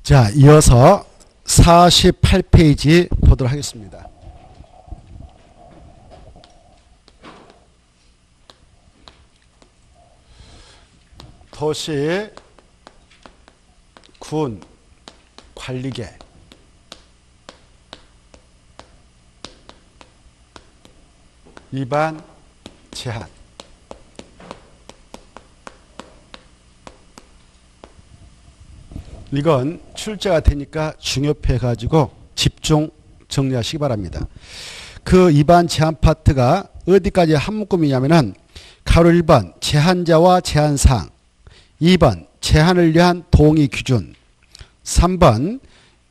자, 이어서 48페이지 보도록 하겠습니다. 도시 군 관리계 위반 제한. 이건 출제가 되니까 중요해 가지고 집중 정리하시기 바랍니다. 그 위반 제한 파트가 어디까지 한 묶음이냐면은 가로 1번 제한자와 제한사항, 2번 제한을 위한 동의 기준, 3번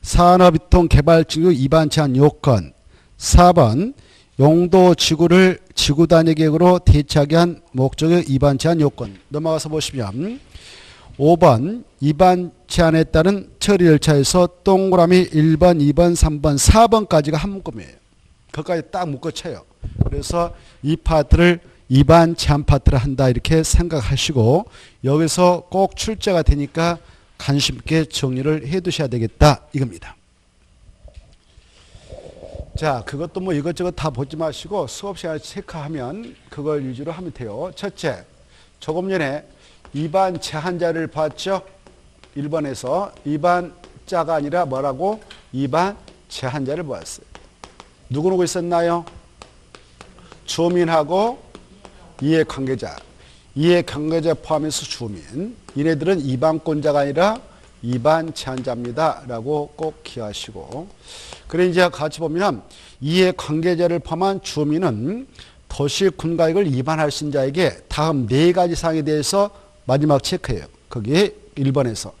산업유통개발증후 위반 제한 요건, 4번 용도지구를 지구단위 계획으로 대체하기 위한 목적의 위반 제한 요건. 넘어가서 보시면 5번 위반 제한에 따른 처리 절차에서 동그라미 1번, 2번, 3번, 4번까지가 한 묶음이에요. 거기까지 딱 묶어쳐요. 그래서 이 파트를 위반 제한 파트를 한다 이렇게 생각하시고 여기서 꼭 출제가 되니까 관심 있게 정리를 해 두셔야 되겠다 이겁니다. 자, 그것도 뭐 이것저것 다 보지 마시고 수업 시간에 체크하면 그걸 위주로 하면 돼요. 첫째, 조금 전에 위반 제한자를 봤죠? 1번에서 위반자가 아니라 뭐라고? 위반 제한자를 보았어요. 누구누구 있었나요? 주민하고 이해관계자. 이해관계자 포함해서 주민. 얘네들은 위반권자가 아니라 위반 제한자입니다. 라고 꼭 기억하시고. 그래 이제 같이 보면 이해관계자를 포함한 주민은 도시군가역을 위반할 수 있는 자에게 다음 4가지 사항에 대해서 마지막 체크해요. 거기에 1번에서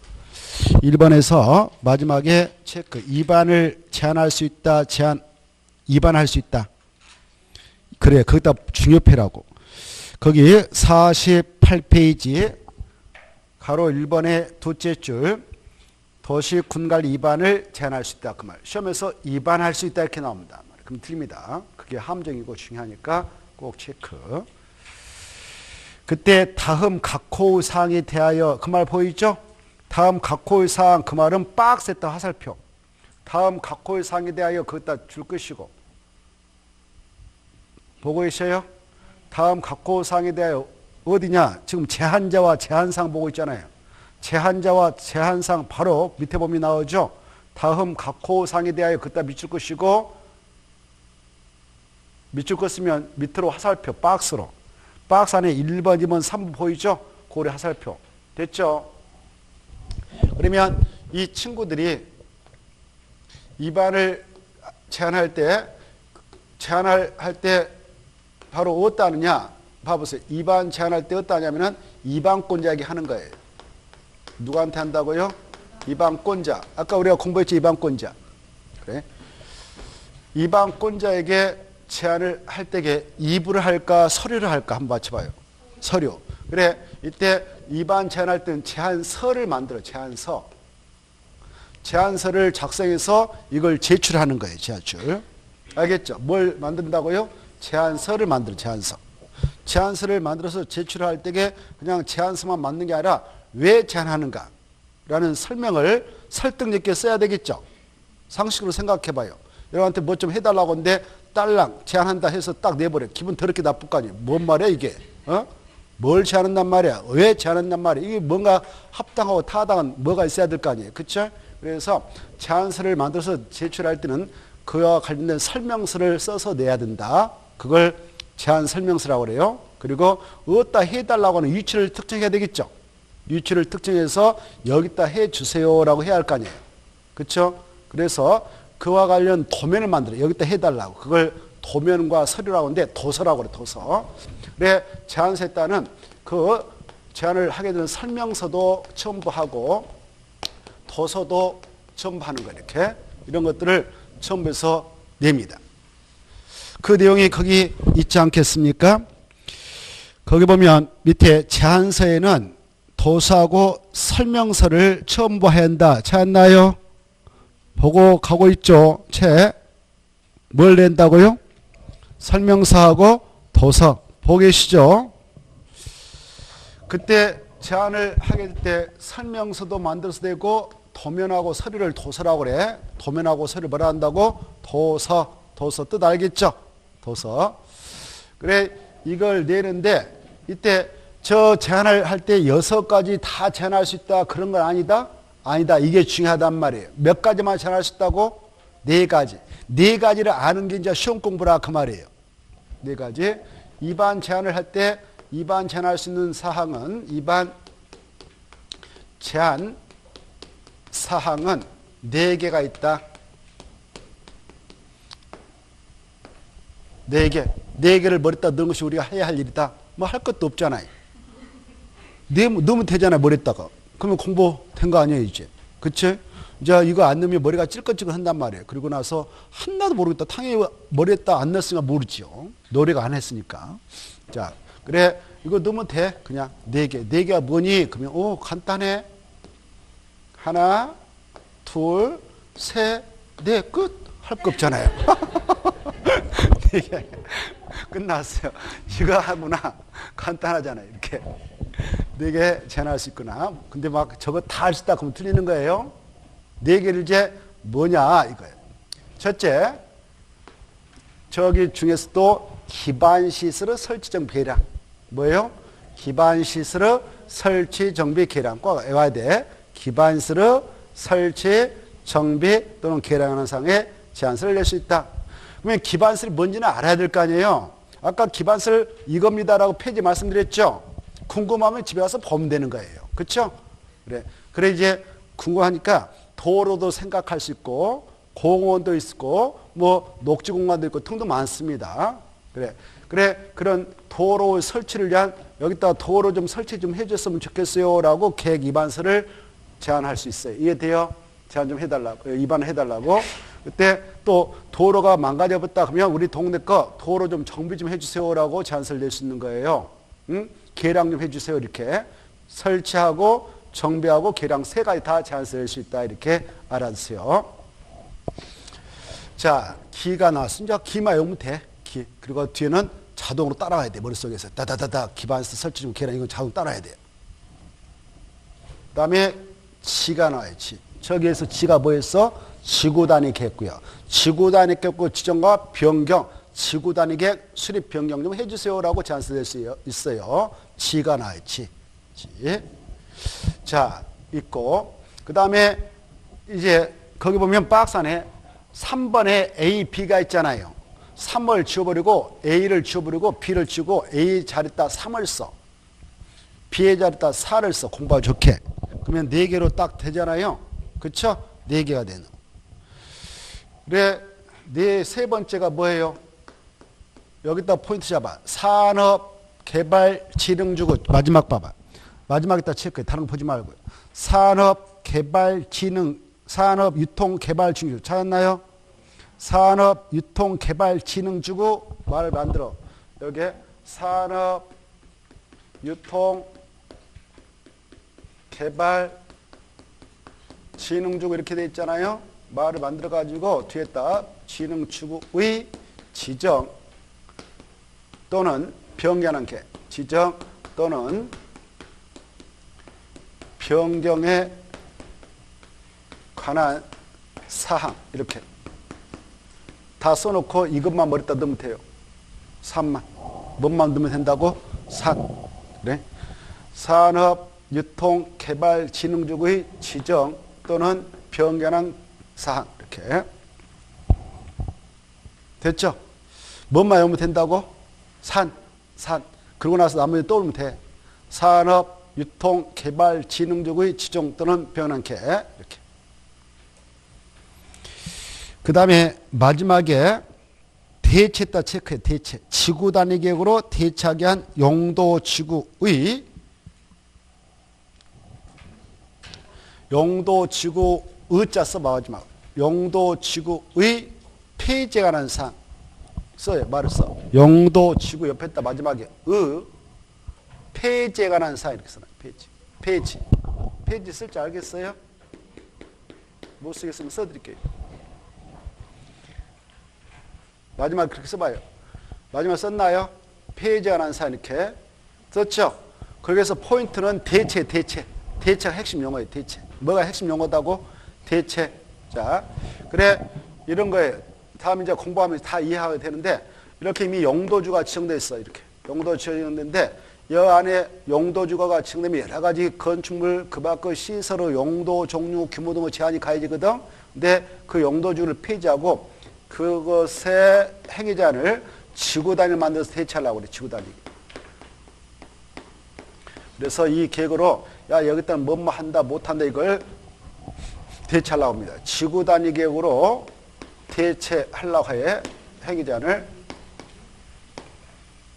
마지막에 체크. 위반을 제한할 수 있다. 위반할 수 있다. 그래, 거기다 중요패라고. 거기 48페이지 가로 1번의 둘째 줄 도시군가역 위반을 제한할 수 있다. 그 말. 시험에서 위반할 수 있다 이렇게 나옵니다. 그럼 틀립니다. 그게 함정이고 중요하니까 꼭 체크. 그때 다음 각호 사항에 대하여 그 말 보이죠? 다음 각호 사항 그 말은 박스에다 화살표. 다음 각호 사항에 대하여 거기다 줄 것이고. 보고 계셔요? 다음 각호 사항에 대하여 어디냐? 지금 제한자와 제한사항 보고 있잖아요. 제한자와 제한사항 바로 밑에 보면 나오죠? 다음 각호 사항에 대하여 거기다 밑줄 것이고 밑줄 것으면 밑으로 화살표 박스로. 박스 안에 1번, 2번, 3번 보이죠? 고래 화살표. 됐죠? 그러면 이 친구들이 위반을 제한할 때 바로 어디다 하느냐? 봐보세요. 위반 제한할 때 어디다 하냐면은 위반권자에게 하는 거예요. 누구한테 한다고요? 위반권자. 아까 우리가 공부했죠? 위반권자. 그래. 위반권자에게 제한을 할 때에 이부를 할까 서류를 할까 한번 맞춰봐요. 서류. 그래 이때 위반 제한할 때는 제한서를 만들어. 제한서를 작성해서 이걸 제출하는 거예요. 제출. 알겠죠? 뭘 만든다고요? 제한서를 만들어. 제한서를 만들어서 제출할 때에 그냥 제한서만 만드는 게 아니라 왜 제한하는가 라는 설명을 설득력 있게 써야 되겠죠? 상식으로 생각해 봐요. 여러분한테 뭐 좀 해달라고 하는데 딸랑 제한한다 해서 딱 내버려. 기분 더럽게 나쁠 거 아니에요. 뭔 말이야 이게? 뭘 제한한단 말이야? 왜 제한한단 말이야? 이게 뭔가 합당하고 타당한 뭐가 있어야 될 거 아니에요. 그렇죠? 그래서 제한서를 만들어서 제출할 때는 그와 관련된 설명서를 써서 내야 된다. 그걸 제한 설명서라고 그래요. 그리고 어디다 해달라고 하는 위치를 특정해야 되겠죠. 위치를 특정해서 여기다 해주세요라고 해야 할 거 아니에요. 그렇죠? 그래서 그와 관련 도면을 만들어. 여기다 해달라고. 그걸 도면과 서류라고 하는데 도서라고 그래. 도서. 그래 제한서에 따른 그 제한을 하게 되는 설명서도 첨부하고 도서도 첨부하는 거 이렇게. 이런 것들을 첨부해서 냅니다. 그 내용이 거기 있지 않겠습니까? 거기 보면 밑에 제한서에는 도서하고 설명서를 첨부해야 한다. 찾았나요? 보고 가고 있죠. 뭘 낸다고요? 설명서하고 도서. 보고 계시죠? 그때 제안을 하게 될 때 설명서도 만들어서 되고 도면하고 서리를 도서라고 그래. 도면하고 서리를 뭐라 한다고? 도서. 도서 뜻 알겠죠? 도서. 그래 이걸 내는데 이때 저 제한을 할 때 6가지 다 제한할 수 있다 그런 건 아니다? 아니다. 이게 중요하단 말이에요. 몇 가지만 제한할 수 있다고? 4가지. 4가지를 아는 게 이제 시험 공부라 그 말이에요. 4가지. 2반 제한을 할 때 2반 제한할 수 있는 사항은 2반 제한 사항은 4개가 있다. 4개. 4개를 머리에다 넣은 것이 우리가 해야 할 일이다. 뭐 할 것도 없잖아요. 넣으면 되잖아요. 머리에다가. 그러면 공부된 거 아니에요 이제. 그치? 이제 이거 안 넣으면 머리가 찔끔찔끔 한단 말이에요. 그리고 나서 하나도 모르겠다. 당연히 머리에다 안 넣었으니까 모르죠. 노래가 안 했으니까. 자, 그래 이거 넣으면 돼. 그냥 4개. 4개가 뭐니? 그러면 오 간단해. 하나, 둘, 셋, 넷, 끝. 할 거 없잖아요. 4개. 끝났어요. 이거 하구나. 간단하잖아요. 이렇게. 4개 제한할 수 있구나. 근데 막 저거 다 할 수 있다 그러면 틀리는 거예요. 4개를 이제 뭐냐 이거예요. 첫째, 저기 중에서도 기반시설의 설치정 배량. 뭐예요? 기반시설의 설치 정비 계량. 꼭 외워야 돼. 기반시설의 설치 정비 또는 계량하는 상에 제한서를 낼 수 있다. 그러면 기반시설이 뭔지는 알아야 될 거 아니에요. 아까 기반시설 이겁니다라고 페이지 말씀드렸죠. 궁금하면 집에 가서 보면 되는 거예요. 그렇죠? 그래 이제 궁금하니까 도로도 생각할 수 있고 공원도 있고 뭐 녹지 공간도 있고 등도 많습니다. 그래 그런 도로 설치를 위한 여기다 도로 좀 설치 좀 해줬으면 좋겠어요라고 계획 입안서를 제안할 수 있어요. 이해돼요? 제안 좀 해달라고 입안을 해달라고. 그때 또 도로가 망가져 버렸다 그러면 우리 동네 거 도로 좀 정비 좀 해주세요라고 제안서를 낼 수 있는 거예요. 응? 계량 좀 해주세요. 이렇게 설치하고 정비하고 계량 3가지 다 제한서 낼 수 있다. 이렇게 알아주세요. 자, 기가 나왔으면 기만 외우면 돼. 기. 그리고 뒤에는 자동으로 따라와야 돼. 머릿속에서 다다다다 기반서 설치 중 계량 이건 자동 따라와야 돼. 그 다음에 지가 나와요. 지. 저기에서 지가 뭐였어? 지구 단위 계획고요. 지구 단위 계획고 지정과 변경. 지구 단위 계획 수립 변경 좀 해주세요라고 제안서 낼 수 있어요. 지가 나와요. 지. 자, 있고 그 다음에 이제 거기 보면 박스 안에 3번에 A, B가 있잖아요. 3을 지워버리고 A를 지워버리고 B를 지우고 A 자리에다 3을 써. B의 자리에다 4를 써. 공부하기 좋게. 그러면 4개로 딱 되잖아요. 그쵸? 4개가 되는. 그래, 세 번째가 뭐예요? 여기다 포인트 잡아. 산업개발진흥주구. 마지막 봐봐. 마지막에다 체크해. 다른 거 보지 말고요. 산업유통개발진흥주구. 찾았나요? 산업유통개발진흥주구 말을 만들어. 여기에 산업유통개발진흥주구 이렇게 돼 있잖아요. 말을 만들어 가지고 뒤에다 진흥주구의 지정 또는 변경하는 게 지정 또는 변경에 관한 사항 이렇게 다 써놓고 이것만 머리다 넣으면 돼요. 산만. 뭔만 넣으면 된다고? 산. 그래? 산업유통개발진흥주구의 지정 또는 변경한 사항 이렇게 됐죠? 뭔만 외우면 된다고? 산. 그러고 나서 나머지 떠오르면 돼. 산업유통개발진흥주구의 지정 또는 변경한 게 이렇게. 그 다음에 마지막에 대체다 체크해. 대체. 지구 단위 계획으로 대체하기 위한 용도지구의 의자 써봐. 마지막. 용도지구의 폐지에 관한 사항 써요. 말을 써. 용도지구 옆에다 마지막에 폐지에 관한 사항 이렇게 써놔요. 폐지 쓸 줄 알겠어요? 못 쓰겠으면 써드릴게요. 마지막 그렇게 써봐요. 마지막 썼나요? 폐지에 관한 사항 이렇게 썼죠? 거기에서 포인트는 대체가 핵심 용어예요. 대체. 뭐가 핵심 용어다고? 대체. 자, 그래 이런 거에 다음 이제 공부하면 다 이해하게 되는데 이렇게 이미 용도주가 지정돼 있어. 이렇게 용도 지정됐는데 이 안에 용도주가가 지정되면 여러 가지 건축물 그 밖의 시설의 용도, 종류, 규모 등의 제한이 가해지거든. 근데 그 용도주를 폐지하고 그것의 행위 제한을 지구 단위를 만들어서 대체하려고 그래. 지구 단위. 그래서 이 계획으로 야 여기다 뭐뭐 한다 못한다 이걸 대체하려고 합니다. 지구 단위 계획으로 대체하려고 해. 행위 제한을.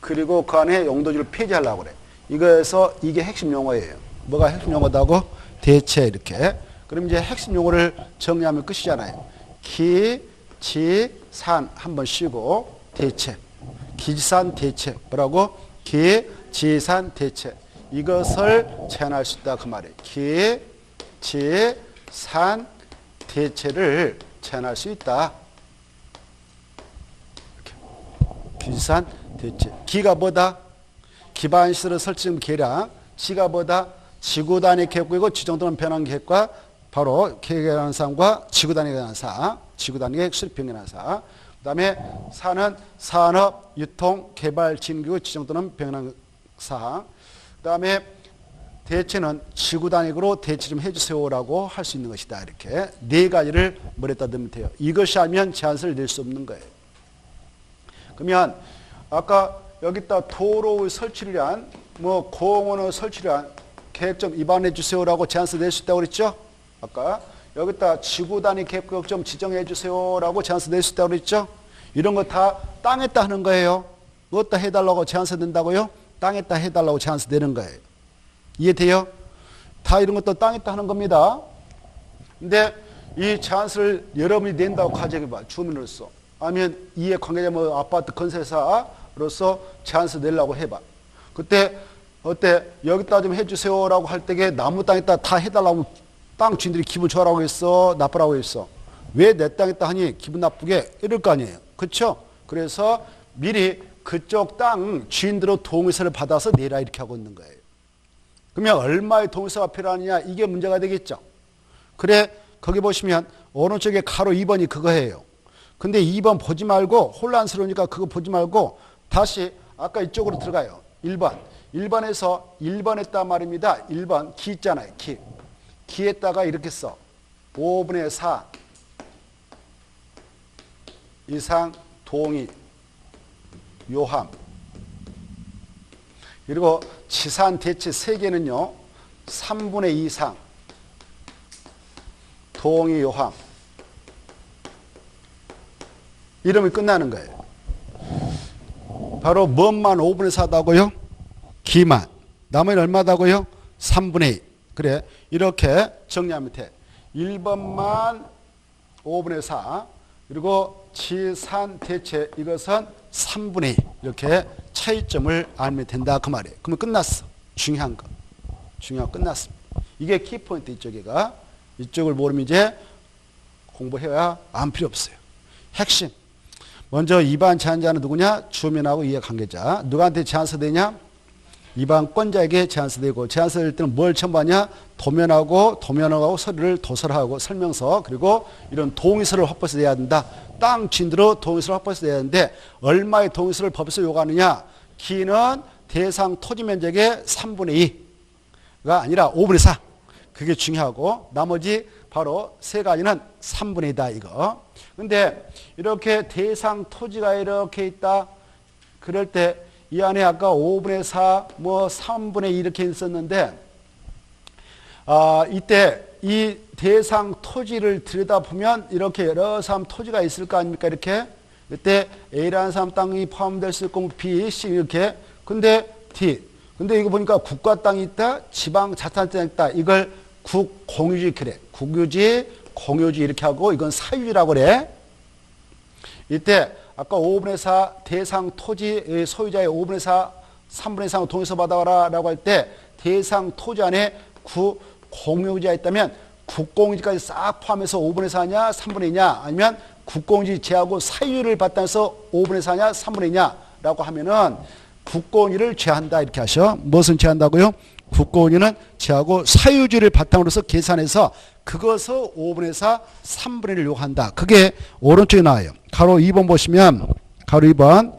그리고 그 안에 용도주를 폐지하려고 그래. 이거에서 이게 핵심 용어예요. 뭐가 핵심 용어다고? 대체 이렇게. 그럼 이제 핵심 용어를 정리하면 끝이잖아요. 기, 지, 산 한번 쉬고 대체. 기지산 대체. 뭐라고? 기, 지, 산 대체. 이것을 제한할 수 있다 그 말이에요. 기, 지, 산 대체를 제한할 수 있다. 이렇게. 기지산 대체. 기가 뭐다? 기반시설을 설치된 계량. 지가 뭐다? 지구 단위 계획이고 지정되는 변환 계획과 바로 계획에 관한 사항과 지구 단위에 관한 사항, 지구 단위의 수립 변경에 관한 사항. 그다음에 산은 산업, 유통, 개발, 진구 지정되는 변환 사항. 그다음에 대체는 지구 단위로 대체 좀 해주세요라고 할 수 있는 것이다. 이렇게 네 가지를 머리에다 넣으면 돼요. 이것이 하면 제한서를 낼 수 없는 거예요. 그러면 아까 여기다 도로의 설치를 위한 뭐 공원의 설치를 위한 계획 좀 입안해 주세요라고 제한서 낼 수 있다고 그랬죠? 아까 여기다 지구 단위 계획 좀 지정해 주세요라고 제한서 낼 수 있다고 그랬죠? 이런 거 다 땅에다 하는 거예요. 어디다 해달라고 제한서 낸다고요? 땅에다 해달라고 제한서 내는 거예요. 이해돼요? 다 이런 것도 땅에다 하는 겁니다. 근데 이 제한서를 여러분이 낸다고 가정해봐. 주민으로서. 아니면 이해 관계자 뭐 아파트 건설사로서 제한서 내려고 해봐. 그때 어때? 여기다 좀 해주세요라고 할 때에 나무 땅에다 다 해달라고 땅 주인들이 기분 좋아라고 했어? 나쁘라고 했어? 왜 내 땅에다 하니 기분 나쁘게 이럴 거 아니에요. 그렇죠? 그래서 미리 그쪽 땅 주인들의 동의서를 받아서 내라 이렇게 하고 있는 거예요. 그러면 얼마의 동의서가 필요하느냐 이게 문제가 되겠죠. 그래 거기 보시면 오른쪽에 가로 2번이 그거예요. 근데 2번 보지 말고 혼란스러우니까 그거 보지 말고 다시 아까 이쪽으로 들어가요. 1번. 1번에서 1번 했단 말입니다. 1번 기 있잖아요. 기. 기에다가 이렇게 써. 5분의 4 이상 동의 요함. 그리고 지산 대체 3개는요. 3분의 2 이상 동의 요함. 이러면 끝나는 거예요. 바로 뭔만 5분의 4다고요? 기만. 나머지는 얼마다고요? 3분의 2. 그래. 이렇게 정리하면 돼. 1번만 5분의 4. 그리고 지산 대체 이것은 3분의 2. 이렇게 차이점을 알면 된다. 그 말이에요. 그러면 끝났어. 중요한 거. 중요한 거 끝났습니다. 이게 키포인트 이쪽이가. 이쪽을 모르면 이제 공부해야 안 필요 없어요. 핵심. 먼저 입안 제한자는 누구냐? 주민하고 이해관계자. 누구한테 제한서 되냐? 입안권자에게 제한서 되고 제한서 될 때는 뭘 첨부하냐? 도면하고 서류를 도설하고 설명서 그리고 이런 동의서를 확보해서 내야 된다. 땅 주인들의 동의서를 확보해서 내야 되는데 얼마의 동의서를 법에서 요구하느냐? 기는 대상 토지 면적의 3분의 2가 아니라 5분의 4. 그게 중요하고 나머지 바로 세 가지는 3분의 2다 이거. 근데 이렇게 대상 토지가 이렇게 있다. 그럴 때 이 안에 아까 5분의 4, 뭐 3분의 2 이렇게 있었는데 이때 이 대상 토지를 들여다보면 이렇게 여러 사람 토지가 있을 거 아닙니까? 이렇게. 이때 A라는 사람 땅이 포함될 수 있고 B, C 이렇게. 근데 D. 근데 이거 보니까 국가 땅이 있다. 지방 자산 땅이 있다. 이걸 국공유지 그래. 국유지, 공유지 이렇게 하고 이건 사유지라고 그래. 이때 아까 5분의 4 대상 토지 소유자의 5분의 4, 3분의 3을 동의서 받아와라 라고 할 때 대상 토지 안에 국공유지가 있다면 국공유지까지 싹 포함해서 5분의 4냐 3분의 2냐 아니면 국공유지 제하고 사유를 받아서 5분의 4냐 3분의 2냐 라고 하면은 국공유지를 제한다 이렇게 하셔. 무엇을 제한다고요? 국고은이는 제하고 사유지를 바탕으로서 계산해서 그것을 5분의 4, 3분의 1을 요구한다. 그게 오른쪽에 나와요. 가로 2번 보시면 가로 2번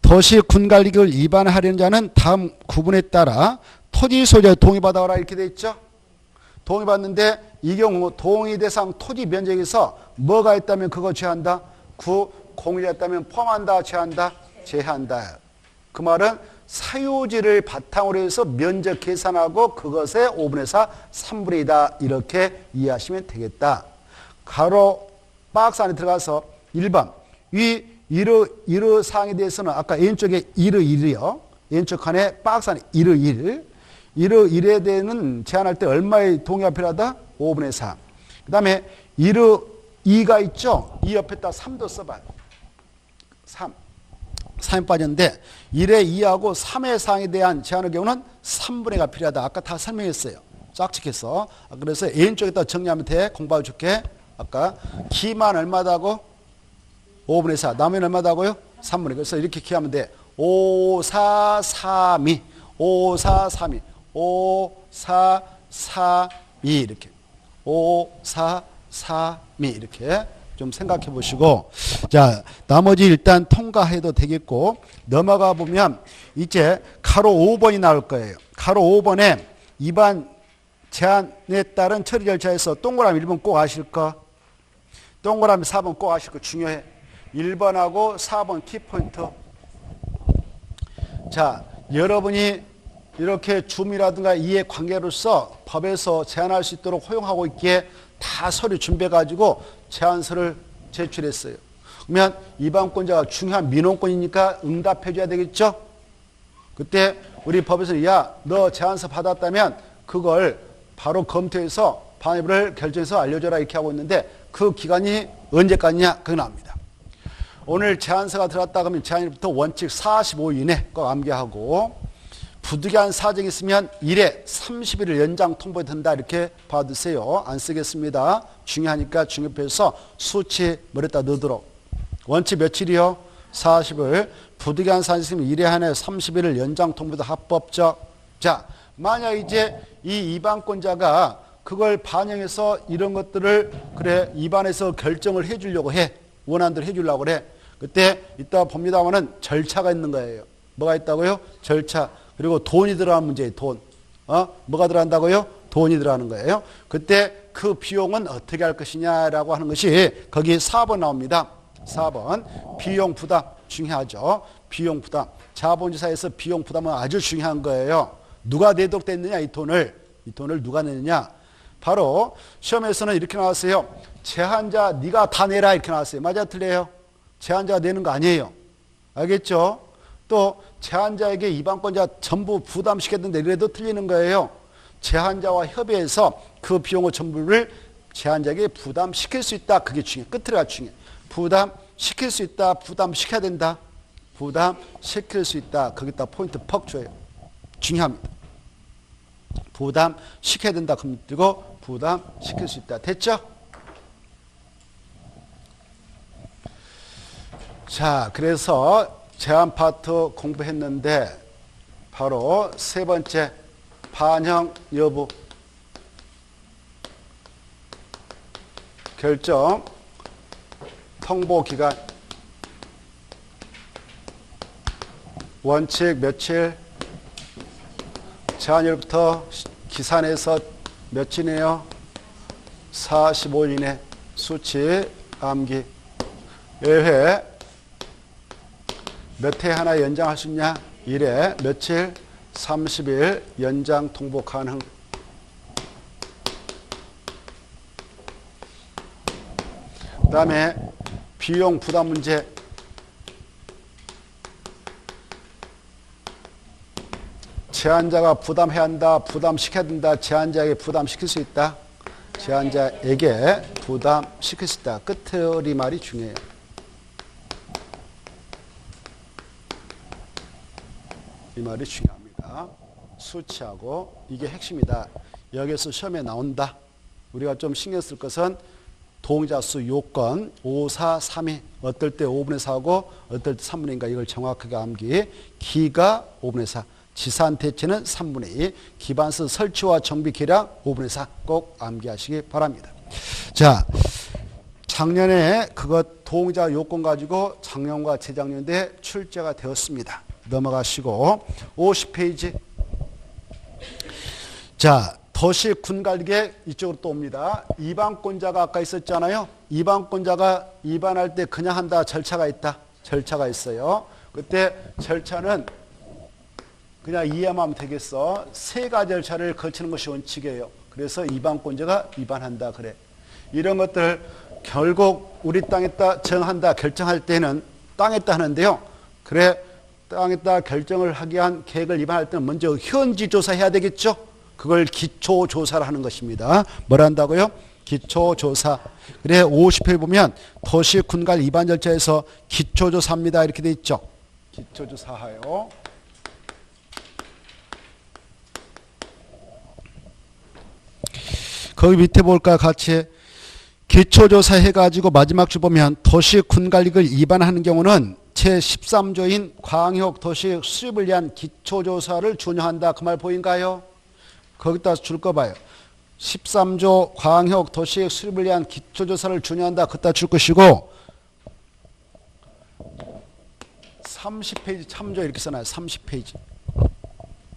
도시 군관리를 위반하려는 자는 다음 구분에 따라 토지 소유자의 동의받아라 이렇게 돼 있죠. 동의받는데 이 경우 동의 대상 토지 면적에서 뭐가 있다면 그거 제한다. 공유가 있다면 포함한다, 제한다, 제한다. 그 말은 사유지를 바탕으로 해서 면적 계산하고 그것의 5분의 4, 3분의 2다. 이렇게 이해하시면 되겠다. 가로 박스 안에 들어가서 1번 위 이르 사항에 대해서는 아까 왼쪽에 이르이요. 왼쪽 칸에 박스 안에 이르 1에 대해서는 제한할 때 얼마의 동의가 필요하다? 5분의 4. 그 다음에 이르 2가 있죠? 이 옆에다 3도 써봐요. 3이 빠졌는데 1의 2하고 3의 사항에 대한 제한의 경우는 3분의 1가 필요하다. 아까 다 설명했어요. 짝짓해서. 그래서 왼쪽에다 정리하면 돼. 공부하기 좋게. 아까 기만 얼마다고? 5분의 4. 남은 얼마다고요? 3분의 1. 그래서 이렇게 기하면 돼. 5, 4, 3이 5, 4, 3이 5, 4, 4, 2 이렇게 5, 4, 4, 2 이렇게 좀 생각해 보시고 자 나머지 일단 통과해도 되겠고 넘어가 보면 이제 가로 5번이 나올 거예요. 가로 5번에 위반 제한에 따른 처리 절차에서 동그라미 1번 꼭 아실 거 동그라미 4번 꼭 아실 거 중요해. 1번하고 4번 키포인트. 자 여러분이 이렇게 줌이라든가 이해관계로서 법에서 제한할 수 있도록 허용하고 있기에 다 서류 준비해가지고 제안서를 제출했어요. 그러면 위반권자가 중요한 민원권이니까 응답해줘야 되겠죠? 그때 우리 법에서 야, 너 제안서 받았다면 그걸 바로 검토해서 반입을 결정해서 알려줘라 이렇게 하고 있는데 그 기간이 언제까지냐? 그게 나옵니다. 오늘 제안서가 들어왔다 그러면 제안일부터 원칙 45일 이내 꼭 암기하고 부득이한 사정이 있으면 1회 30일을 연장 통보된다 이렇게 봐두세요. 안 쓰겠습니다. 중요하니까 중요표에서 수치 뭐랬다 넣도록. 원칙 며칠이요? 40일. 부득이한 사정이 있으면 1회 한 해 30일을 연장 통보도 합법적. 자, 만약 이제 이 위반권자가 그걸 반영해서 이런 것들을 그래 위반해서 결정을 해주려고 해. 원하는 대로 해주려고 그래. 그때 이따 봅니다만은 절차가 있는 거예요. 뭐가 있다고요? 절차. 그리고 돈이 들어가는 문제예요. 돈. 뭐가 들어간다고요? 돈이 들어가는 거예요. 그때 그 비용은 어떻게 할 것이냐라고 하는 것이 거기 4번 나옵니다. 4번 비용 부담 중요하죠. 비용 부담. 자본주의사에서 비용 부담은 아주 중요한 거예요. 누가 내도록 됐느냐 이 돈을 누가 내느냐. 바로 시험에서는 이렇게 나왔어요. 제한자 네가 다 내라 이렇게 나왔어요. 맞아 틀려요? 제한자가 내는 거 아니에요. 알겠죠? 또 제한자에게 위반권자 전부 부담시켰는데 이래도 틀리는 거예요. 제한자와 협의해서 그 비용의 전부를 제한자에게 부담시킬 수 있다. 그게 중요해. 끝으로가 중요해. 부담시킬 수 있다. 부담시켜야 된다. 부담시킬 수 있다. 거기다 포인트 퍽 줘요. 중요합니다. 부담시켜야 된다. 그럼 뜨고 부담시킬 수 있다. 됐죠? 자, 그래서 제한 파트 공부했는데 바로 세 번째 반영 여부 결정 통보 기간 원칙 며칠 제한일부터 기산해서 며칠이네요. 45일 이내 수치 암기 예회 몇 회 하나 연장할 수 있냐? 1회 며칠 30일 연장 통보 가능. 그 다음에 비용 부담 문제. 제한자가 부담해야 한다. 부담시켜야 된다. 제한자에게 부담시킬 수 있다. 제한자에게 부담시킬 수 있다. 끝이 말이 중요해요. 이 말이 중요합니다. 수치하고 이게 핵심이다. 여기서 시험에 나온다. 우리가 좀 신경 쓸 것은 동의자수 요건 5, 4, 3이 어떨 때 5분의 4고 어떨 때 3분의 2인가 이걸 정확하게 암기. 기가 5분의 4, 지산 대체는 3분의 2, 기반서 설치와 정비 계량 5분의 4 꼭 암기하시기 바랍니다. 자, 작년에 그것 동의자 요건 가지고 작년과 재작년에 출제가 되었습니다. 넘어가시고 50페이지. 자, 더시 군관리계 이쪽으로 또 옵니다. 이반권자가 아까 있었잖아요. 이반권자가 이반할 때 그냥 한다 절차가 있다. 절차가 있어요. 그때 절차는 그냥 이해만 하면 되겠어. 세 가지 절차를 거치는 것이 원칙이에요. 그래서 이반권자가 이반한다 그래. 이런 것들 결국 우리 땅에다 정한다 결정할 때는 땅에다 하는데요. 그래 땅에다 결정을 하기 위한 계획을 입안할 때는 먼저 현지 조사해야 되겠죠. 그걸 기초조사를 하는 것입니다. 뭘 한다고요? 기초조사. 그래 50회에 보면 도시 군갈 입안 절차에서 기초조사합니다. 이렇게 돼 있죠. 기초조사하요. 거기 밑에 볼까 같이 기초조사 해가지고 마지막 줄 보면 도시 군관리를 입안하는 경우는 제13조인 광역 도시 수립을 위한 기초조사를 준용한다. 그 말 보인가요? 거기다 줄 거 봐요. 13조 광역 도시 수립을 위한 기초조사를 준용한다. 그따 줄 것이고 30페이지 참조 이렇게 써놔요. 30페이지.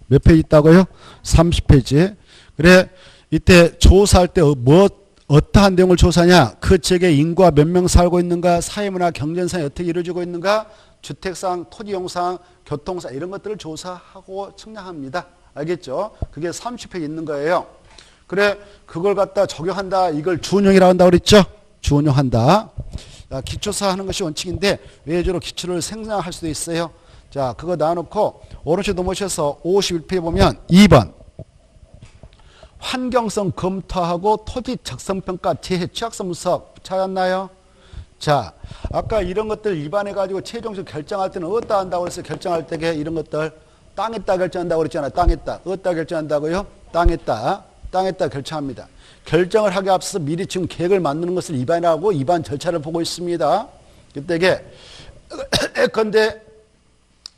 몇 페이지 있다고요? 30페이지. 그래 이때 조사할 때 어떠한 내용을 조사하냐? 그 지역에 인구가 몇 명 살고 있는가? 사회문화 경제상이 어떻게 이루어지고 있는가? 주택상, 토지용상, 교통상 이런 것들을 조사하고 측량합니다. 알겠죠? 그게 30페이지 있는 거예요. 그래 그걸 갖다 적용한다. 이걸 준용이라고 한다고 그랬죠? 준용한다. 기초사 하는 것이 원칙인데 외주로 기초를 생성할 수도 있어요. 자 그거 놔놓고 오른쪽 넘어오셔서 51페이지 보면 2번 환경성 검토하고 토지 적성평가 재해 취약성 분석 찾았나요? 자, 아까 이런 것들 입안해가지고 최종적 결정할 때는 어디다 한다고 그랬어요? 결정할 때 이런 것들 땅에다 결정한다고 그랬잖아요. 땅에다. 어디다 결정한다고요? 땅에다. 땅에다 결정합니다. 결정을 하기 앞서서 미리 지금 계획을 만드는 것을 입안하고 입안 절차를 보고 있습니다. 그때 이게 예컨대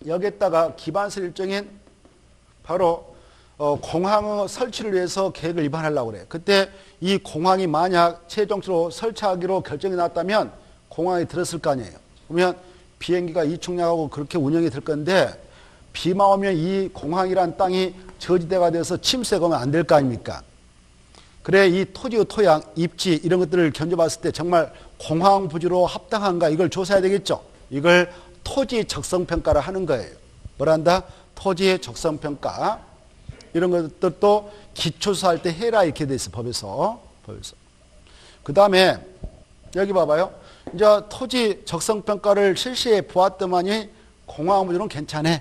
여기에다가 기반서 일정인 바로 공항 설치를 위해서 계획을 입안하려고 그래요. 그때 이 공항이 만약 최종적으로 설치하기로 결정이 났다면 공항에 들었을 거 아니에요. 그러면 비행기가 이충량하고 그렇게 운영이 될 건데 비만 오면 이 공항이란 땅이 저지대가 돼서 침수가 오면 안 될 거 아닙니까? 그래 이 토지의 토양, 입지 이런 것들을 견뎌봤을 때 정말 공항 부지로 합당한가 이걸 조사해야 되겠죠. 이걸 토지 적성평가를 하는 거예요. 뭘 한다? 토지의 적성평가. 이런 것들도 기초조사할 때 해라 이렇게 돼 있어 법에서. 그 다음에 여기 봐봐요. 이제 토지 적성평가를 실시해 보았더만이 공항 부지는 괜찮아.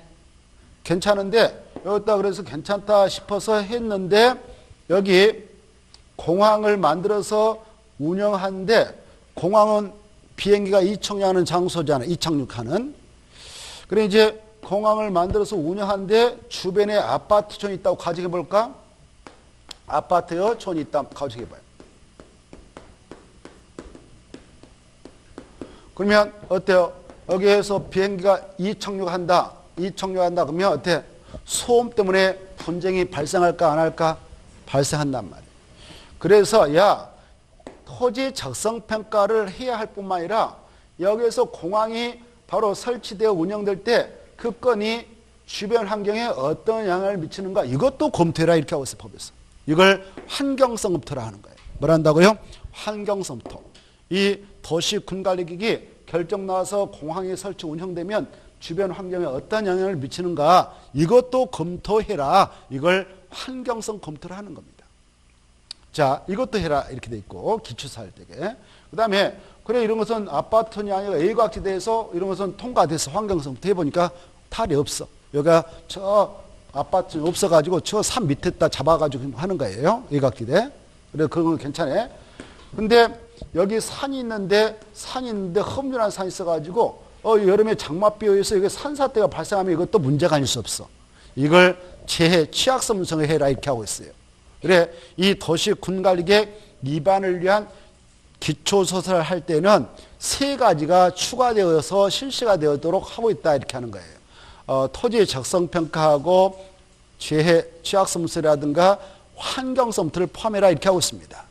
괜찮은데 여기다 그래서 괜찮다 싶어서 했는데 여기 공항을 만들어서 운영하는데 공항은 비행기가 이착륙하는 장소잖아. 이착륙하는. 그래 이제 공항을 만들어서 운영하는데 주변에 아파트촌이 있다고 가정해 볼까? 아파트요, 촌이 있다 가정해 봐요. 그러면 어때요? 여기에서 비행기가 이착륙한다. 그러면 어때? 소음 때문에 분쟁이 발생할까 안 할까? 발생한단 말이에요. 그래서 야 토지 적성평가를 해야 할 뿐만 아니라 여기에서 공항이 바로 설치되어 운영될 때 그 건이 주변 환경에 어떤 영향을 미치는가 이것도 검토해라 이렇게 하고 있어요. 법에서. 이걸 환경성 검토라 하는 거예요. 뭘 한다고요? 환경성 검토. 이 도시 군관리기기 결정 나와서 공항이 설치 운영되면 주변 환경에 어떤 영향을 미치는가 이것도 검토해라. 이걸 환경성 검토를 하는 겁니다. 자, 이것도 해라 이렇게 돼 있고 기초사 할 때게. 그 다음에 그래 이런 것은 아파트냐 아니라 A각지대에서 이런 것은 통과돼서 환경성 검토 해보니까 탈이 없어. 여기가 저 아파트 없어가지고 저 산 밑에다 잡아가지고 하는 거예요. A각지대. 그래 그건 괜찮아. 근데 여기 산이 있는데 험준한 산이 있어가지고 여름에 장맛비 오해서 여기 산사태가 발생하면 이것도 문제가 아닐 수 없어. 이걸 재해 취약성 분석을 해라 이렇게 하고 있어요. 그래 이 도시 군관리계 입안을 위한 기초조사를 할 때는 세 가지가 추가되어서 실시가 되도록 하고 있다 이렇게 하는 거예요. 토지의 적성평가하고 취약섬수라든가 환경섬수를 포함해라 이렇게 하고 있습니다.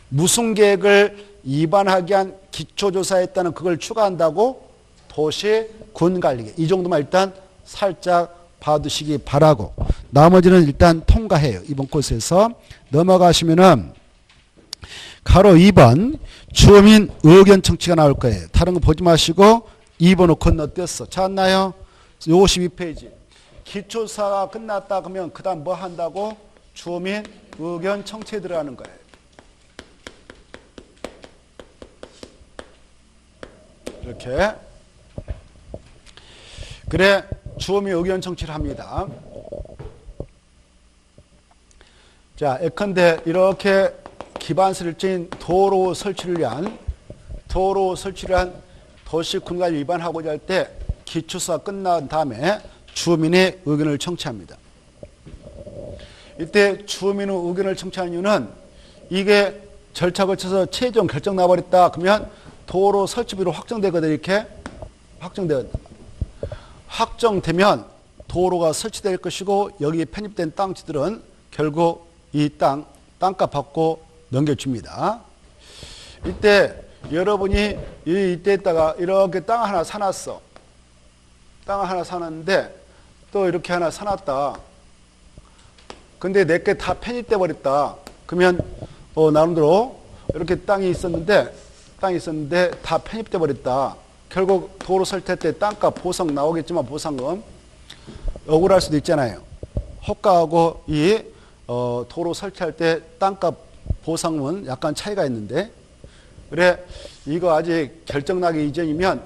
무슨 계획을 입안하기 위한 기초조사에 따른 그걸 추가한다고? 도시 군관리계획. 이 정도만 일단 살짝 봐두시기 바라고, 나머지는 일단 통과해요. 이번 코스에서 넘어가시면은 가로 2번 주민 의견 청취가 나올 거예요. 다른 거 보지 마시고 2번을 건너뛰었어. 찾았나요? 52페이지. 기초조사가 끝났다 그러면 그 다음 뭐 한다고? 주민 의견 청취에 들어가는 거예요. 이렇게. 그래 주민 의견 청취를 합니다. 자, 예컨대 이렇게 기반시를 찐 도로 설치를 위한 도시 군관 위반하고자 할 때 기초조사 끝난 다음에 주민의 의견을 청취합니다. 이때 주민의 의견을 청취하는 이유는 이게 절차 거쳐서 최종 결정 나버렸다 그러면 도로 설치비로 확정되거든. 이렇게 확정되면 도로가 설치될 것이고 여기에 편입된 땅지들은 결국 이 땅값 받고 넘겨줍니다. 이때 여러분이 이때에다가 이렇게 땅 하나 사놨어. 땅을 하나 사놨는데 또 이렇게 하나 사놨다. 근데 내게 다 편입돼 버렸다. 그러면 나름대로 이렇게 땅이 있었는데 다 편입돼 버렸다. 결국 도로 설치할 때 땅값 보상 나오겠지만 보상금 억울할 수도 있잖아요. 호가하고 이 도로 설치할 때 땅값 보상은 약간 차이가 있는데, 그래 이거 아직 결정나기 이전이면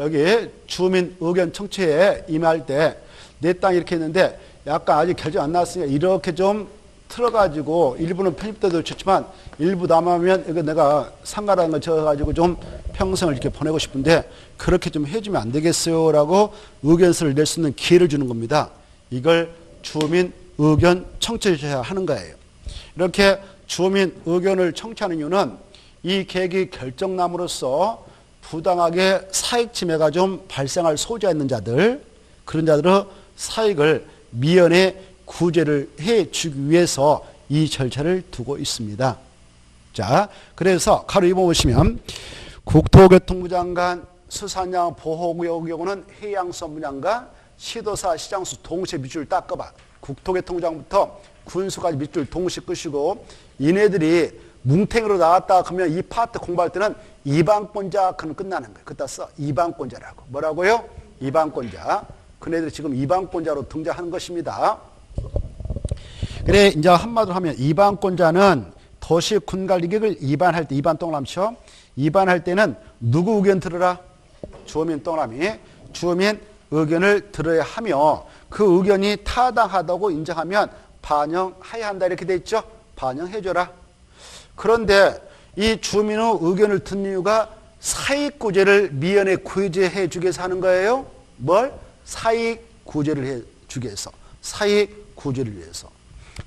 여기 주민 의견 청취에 임할 때 내 땅 이렇게 했는데 약간 아직 결정 안 났으니까 이렇게 좀 틀어가지고 일부는 편입돼도 좋지만 일부 남으면 이거 내가 상가라는 거 적어가지고 좀 평생을 이렇게 보내고 싶은데 그렇게 좀 해주면 안 되겠어요? 라고 의견서를 낼 수 있는 기회를 주는 겁니다. 이걸 주민 의견 청취해야 하는 거예요. 이렇게 주민 의견을 청취하는 이유는 이 계획이 결정남으로써 부당하게 사익 침해가 좀 발생할 소지가 있는 자들, 그런 자들은 사익을 미연에 구제를 해주기 위해서 이 절차를 두고 있습니다. 자, 그래서 가로 2번 보시면 국토교통부 장관 수산양 보호구역의 경우는 해양수산부 장관 시도사 시장수 동시에 밑줄 닦아봐. 국토교통부 장관부터 군수까지 밑줄 동시에 끄시고 이네들이 뭉탱이로 나왔다 그러면 이 파트 공부할 때는 이방권자 그는 끝나는 거예요. 그따 써. 이방권자라고. 뭐라고요? 이방권자. 그네들이 지금 이방권자로 등장하는 것입니다. 그래 이제 한마디로 하면 이방권자는 도시 군관리계획을 입안할 때 입안 동그라미죠. 입안할 때는 누구 의견 들으라? 주민 동그라미. 주민 의견을 들어야 하며 그 의견이 타당하다고 인정하면 반영해야 한다 이렇게 돼 있죠. 반영해줘라. 그런데 이 주민의 의견을 듣는 이유가 사익구제를 미연에 구제해 주기 위해서 하는 거예요. 뭘? 사익구제를 해 주기 위해서. 사익구제를 위해서.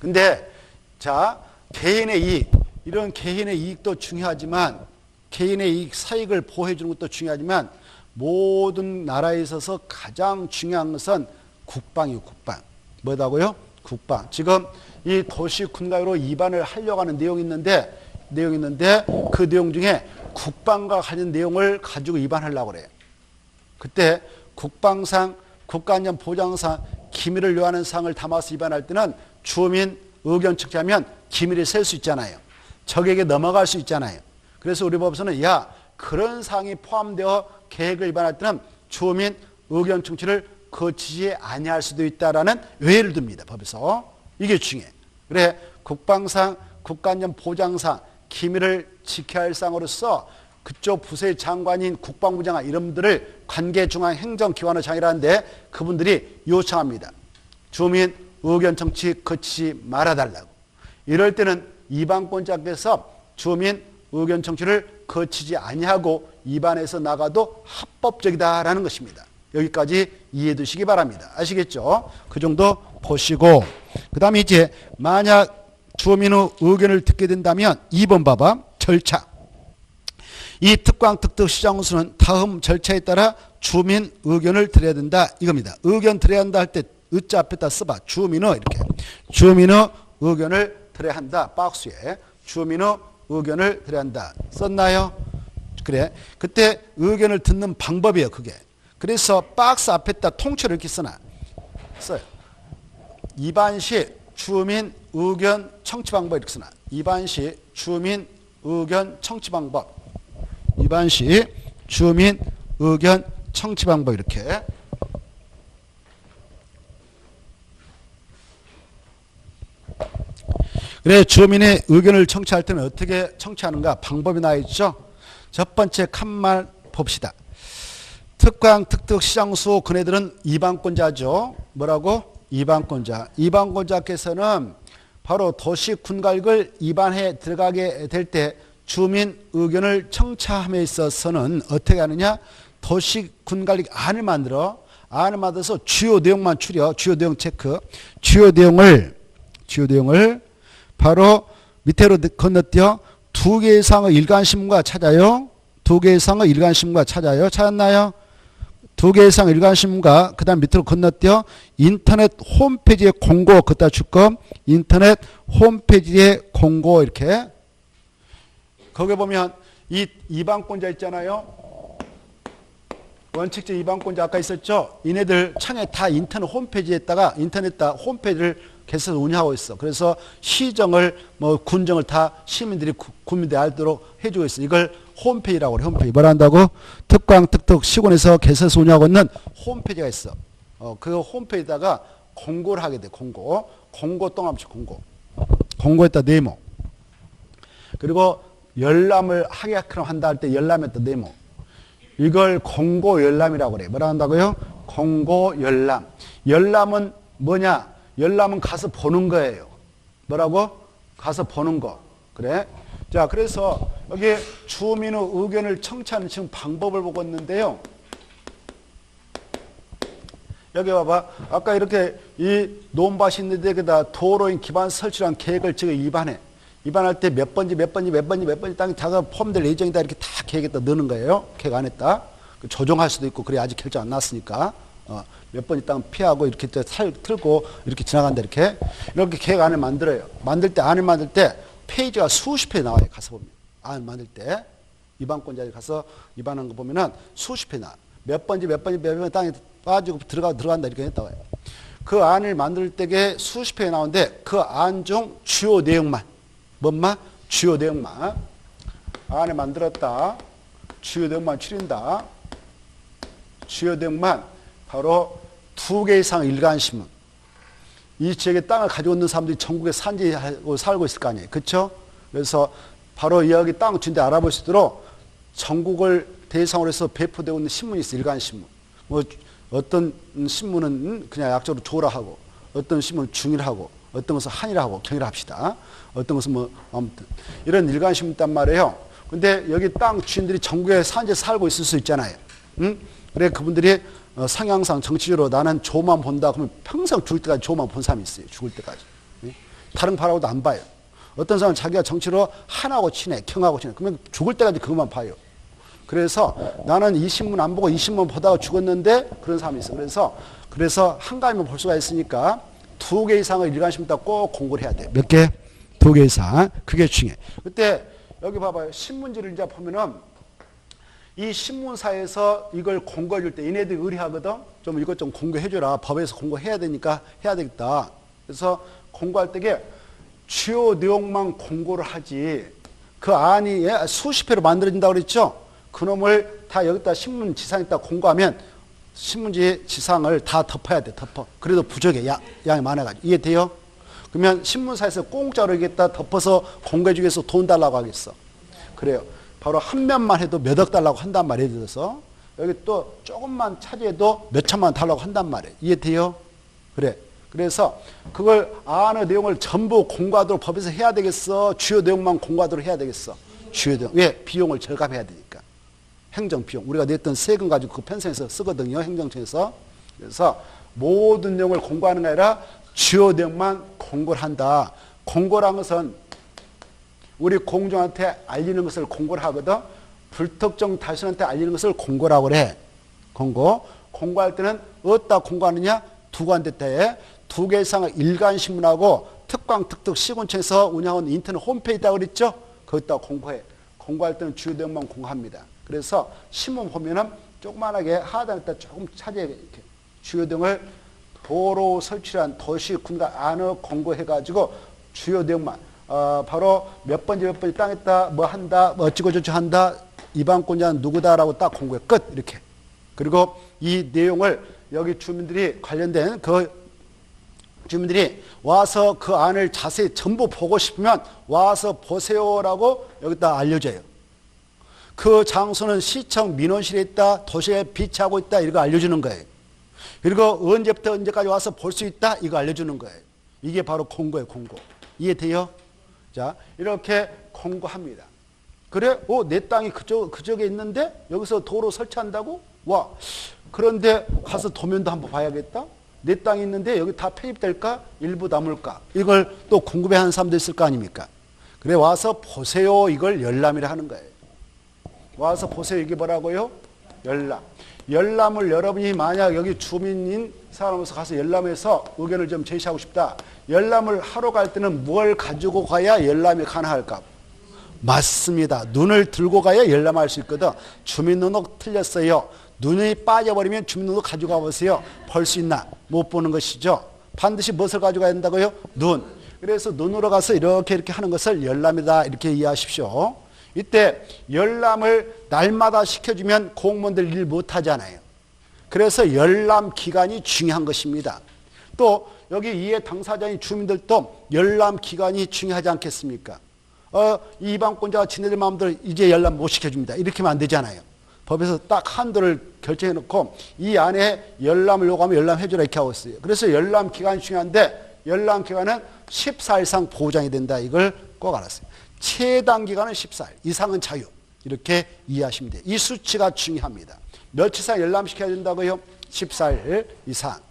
근데 자 개인의 이익, 이런 개인의 이익도 중요하지만 개인의 이익, 사익을 보호해 주는 것도 중요하지만 모든 나라에 있어서 가장 중요한 것은 국방이에요. 국방. 뭐다고요? 국방. 지금 이 도시 군가로 입안을 하려고 하는 내용이 있는데 그 내용 중에 국방과 관련 내용을 가지고 입안하려고 그래요. 그때 국방상, 국가안전 보장상, 기밀을 요하는 사항을 담아서 입안할 때는 주민 의견 청취하면 기밀이 셀 수 있잖아요. 적에게 넘어갈 수 있잖아요. 그래서 우리 법에서는 그런 사항이 포함되어 계획을 입안할 때는 주민 의견 청취를 거치지 아니할 수도 있다라는 외를 둡니다. 법에서. 이게 중요해. 그래 국방상, 국가안전 보장상, 기밀을 지켜야 할 사항으로서 그쪽 부서의 장관인 국방부 장관 이런 분들을 관계중앙행정기관의장이라는데 그분들이 요청합니다. 주민 의견 청취 거치지 말아달라고. 이럴 때는 이방권자께서 주민 의견 청취를 거치지 아니하고 입안에서 나가도 합법적이다라는 것입니다. 여기까지 이해해 두시기 바랍니다. 아시겠죠? 그 정도 보시고 그 다음에 이제 만약 주민의 의견을 듣게 된다면 2번 봐봐. 절차. 이 특광 특특 시장군수는 다음 절차에 따라 주민 의견을 드려야 된다 이겁니다. 의견 드려야 한다 할 때 의자 앞에다 써봐. 주민의 이렇게 주민의 의견을 드려야 한다. 박스에 주민의 의견을 드려야 한다. 썼나요? 그래. 그때 의견을 듣는 방법이에요. 그게. 그래서 박스 앞에다 통째로 이렇게 써요. 2반시 주민 의견 청취 방법 이렇게 써놔. 2반시 주민 의견 청취 방법. 2반시 주민 의견 청취 방법 이렇게. 그래 주민의 의견을 청취할 때는 어떻게 청취하는가 방법이 나와 있죠. 첫 번째 칸만 봅시다. 특강, 특특, 시장수 그네들은 이방권자죠. 뭐라고? 이방권자. 이방권자께서는 바로 도시 군갈을 입안해 들어가게 될 때 주민 의견을 청취함에 있어서는 어떻게 하느냐? 도시 군갈릭 안을 만들어서 주요 내용만 추려. 주요 내용 체크. 주요 내용을 바로 밑으로 건너뛰어 2개 이상의 일간신문과 찾아요. 2개 이상의 일간신문과 찾아요. 찾았나요? 2개 이상 일간신문과 그 다음 밑으로 건너뛰어 인터넷 홈페이지에 공고 그따 줄거 인터넷 홈페이지에 공고 이렇게. 거기 보면 이 이방권자 있잖아요. 원칙적 이방권자 아까 있었죠. 이네들 창에 다 인터넷 홈페이지에다가 인터넷다 홈페이지를 개설해서 운영하고 있어. 그래서 시정을 군정을 다 시민들이 국민들이 알도록 해주고 있어. 이걸 홈페이지라고 그래. 홈페이지. 뭐라 한다고? 특강 특특 시군에서 개설해서 운영하고 있는 홈페이지가 있어. 그 홈페이지에다가 공고를 하게 돼. 공고 동함치 공고. 공고에다 네모. 그리고 열람을 하게끔 한다 할 때 열람했다 네모. 이걸 공고 열람이라고 그래. 뭐라 한다고요? 공고 열람. 열람은 뭐냐? 열람은 가서 보는 거예요. 뭐라고? 가서 보는 거. 그래? 자, 그래서 여기 주민의 의견을 청취하는 지금 방법을 보고 있는데요. 여기 봐봐. 아까 이렇게 이 논밭이 있는데 그다 도로인 기반 설치한 계획을 지금 입안할 때 몇 번지 땅이 다가 포함될 예정이다 이렇게 다 계획에다 넣는 거예요. 계획 안 했다. 조정할 수도 있고 그래 아직 결정 안 났으니까. 몇 번이 땅 피하고 이렇게 틀고 이렇게 지나간다 이렇게 계획 안을 만들어요. 안을 만들 때 페이지가 수십 페이지 나와요. 가서 보면 안 만들 때 입안권자에 가서 입안한 거 보면은 수십 페이지 나와. 몇 번지 땅에 빠지고 들어간다 이렇게 나와요. 그 안을 만들 때에 수십 페이지 나오는데 그 안 중 주요 내용만 주요 내용만 안을 만들었다. 주요 내용만 추린다. 주요 내용만 바로 2개 이상 일간신문. 이 지역에 땅을 가지고 있는 사람들이 전국에 산지하고 살고 있을 거 아니에요. 그렇죠? 그래서 바로 여기 땅 주인데 알아볼 수 있도록 전국을 대상으로 해서 배포되고 있는 신문이 있어요. 일간신문. 어떤 신문은 그냥 약적으로 조라 하고 어떤 신문은 중이라 하고 어떤 것은 한이라 하고 경이라 합시다. 어떤 것은 아무튼 이런 일간신문 있단 말이에요. 근데 여기 땅 주인들이 전국에 산지에 살고 있을 수 있잖아요. 응? 그래 그분들이 성향상 정치적으로 나는 조만 본다 그러면 평생 죽을 때까지 조만 본 사람이 있어요. 죽을 때까지. 다른 바라고도 안 봐요. 어떤 사람은 자기가 정치로 한하고 친해, 경하고 친해. 그러면 죽을 때까지 그것만 봐요. 그래서 나는 이 신문 안 보고 이 신문 보다가 죽었는데 그런 사람이 있어. 그래서 한 가지만 볼 수가 있으니까 2개 이상의 일간신문 꼭 공부를 해야 돼. 몇 개? 2개 이상. 그게 중요해. 그때 여기 봐봐요. 신문지를 이제 보면은 이 신문사에서 이걸 공고해 줄 때 얘네들이 의뢰하거든. 좀 이것 좀 공고해 줘라. 법에서 공고해야 되니까 해야 되겠다. 그래서 공고할 때에 주요 내용만 공고를 하지. 그 안이 수십 회로 만들어진다고 그랬죠. 그놈을 다 여기다 신문 지상에다 공고하면 신문지 지상을 다 덮어야 돼. 덮어. 그래도 부족해. 양이 많아가지고. 이해돼요? 그러면 신문사에서 공짜로 이겠다 덮어서 공고해 주기 위해서 돈 달라고 하겠어. 그래요. 바로 한 면만 해도 몇 억 달라고 한단 말이에요. 그래서 여기 또 조금만 차지해도 몇 천만 원 달라고 한단 말이에요. 이해돼요? 그래. 그래서 그걸 아는 내용을 전부 공고하도록 법에서 해야 되겠어? 주요 내용만 공고하도록 해야 되겠어? 주요 내용. 왜? 비용을 절감해야 되니까. 행정비용. 우리가 냈던 세금 가지고 그 편성해서 쓰거든요. 행정청에서. 그래서 모든 내용을 공고하는 게 아니라 주요 내용만 공고를 한다. 공고란 것은 우리 공정한테 알리는 것을 공고를 하거든. 불특정 다수한테 알리는 것을 공고라고 그래. 공고. 공고할 때는 어디다 공고하느냐? 두관대타에 2개 이상의 일간신문하고 특광특특 시군청에서 운영하는 인터넷 홈페이지 있다고 그랬죠? 거기다 공고해. 공고할 때는 주요 내용만 공고합니다. 그래서 신문 보면은 조그만하게 하단에다 조금 차지해 이렇게 주요 내용을 도로 설치한 도시 군가 안을 공고해가지고 주요 내용만 바로 몇 번째 땅에다 뭐 한다, 뭐 어찌고저찌 한다, 이방권자는 누구다라고 딱 공고해. 끝. 이렇게. 그리고 이 내용을 여기 주민들이 관련된 그 주민들이 와서 그 안을 자세히 전부 보고 싶으면 와서 보세요라고 여기다 알려줘요. 그 장소는 시청 민원실에 있다, 도시에 비치하고 있다, 이거 알려주는 거예요. 그리고 언제부터 언제까지 와서 볼 수 있다, 이거 알려주는 거예요. 이게 바로 공고예요, 공고. 이해돼요? 자, 이렇게 공고합니다. 그래? 내 땅이 그쪽에 있는데 여기서 도로 설치한다고? 와. 그런데 가서 도면도 한번 봐야겠다? 내 땅이 있는데 여기 다 폐입될까? 일부 남을까? 이걸 또 궁금해하는 사람도 있을 거 아닙니까? 그래, 와서 보세요. 이걸 열람이라 하는 거예요. 와서 보세요. 이게 뭐라고요? 열람. 열람을 여러분이 만약 여기 주민인 사람으로서 가서 열람해서 의견을 좀 제시하고 싶다. 열람을 하러 갈 때는 뭘 가지고 가야 열람이 가능할까? 맞습니다. 눈을 들고 가야 열람할 수 있거든. 주민등록 틀렸어요. 눈이 빠져버리면 주민등록 가지고 가보세요. 볼 수 있나? 못 보는 것이죠. 반드시 무엇을 가지고 가야 된다고요? 눈. 그래서 눈으로 가서 이렇게 하는 것을 열람이다. 이렇게 이해하십시오. 이때 열람을 날마다 시켜주면 공무원들 일 못하잖아요. 그래서 열람 기간이 중요한 것입니다. 또 여기 이해 당사자인 주민들도 열람 기간이 중요하지 않겠습니까? 이방권자가 지네들 마음대로 이제 열람 못 시켜줍니다. 이렇게 하면 안 되잖아요. 법에서 딱 한도를 결정해 놓고 이 안에 열람을 요구하면 열람해주라 이렇게 하고 있어요. 그래서 열람 기간이 중요한데 열람 기간은 14일 이상 보장이 된다. 이걸 꼭 알았어요. 최단 기간은 14일, 이상은 자유. 이렇게 이해하시면 돼요. 이 수치가 중요합니다. 며칠 이상 열람시켜야 된다고요? 14일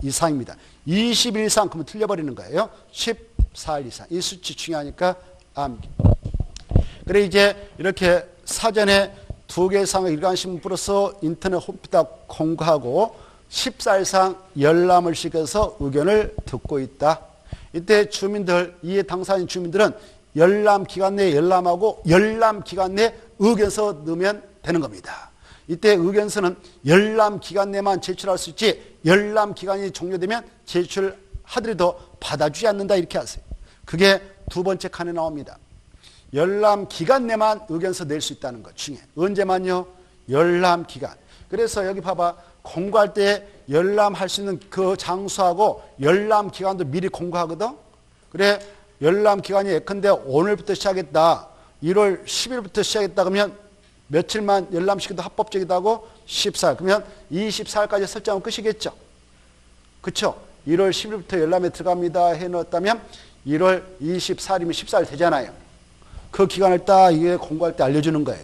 이상입니다. 20일 이상 그러면 틀려버리는 거예요. 14일 이상. 이 수치 중요하니까 암기. 그래 이제 이렇게 사전에 2개 이상의 일간신문 플러스 인터넷 홈페이지다 공고하고 14일 이상 열람을 시켜서 의견을 듣고 있다. 이때 주민들, 이해 당사자인 주민들은 열람 기간 내에 열람하고 열람 기간 내에 의견서 넣으면 되는 겁니다. 이때 의견서는 열람 기간 내만 제출할 수 있지 열람 기간이 종료되면 제출하더라도 받아주지 않는다 이렇게 하세요. 그게 2번째 칸에 나옵니다. 열람 기간 내만 의견서 낼 수 있다는 것 중에 언제만요? 열람 기간. 그래서 여기 봐봐. 공고할 때 열람할 수 있는 그 장소하고 열람 기간도 미리 공고하거든. 그래 열람 기간이 예컨대 오늘부터 시작했다. 1월 10일부터 시작했다 그러면 며칠만 열람시켜도 합법적이다고 14일. 그러면 24일까지 설정하면 끝이겠죠. 그렇죠? 1월 10일부터 열람에 들어갑니다 해놓았다면 1월 24일이면 14일 되잖아요. 그 기간을 딱 이게 공고할 때 알려주는 거예요.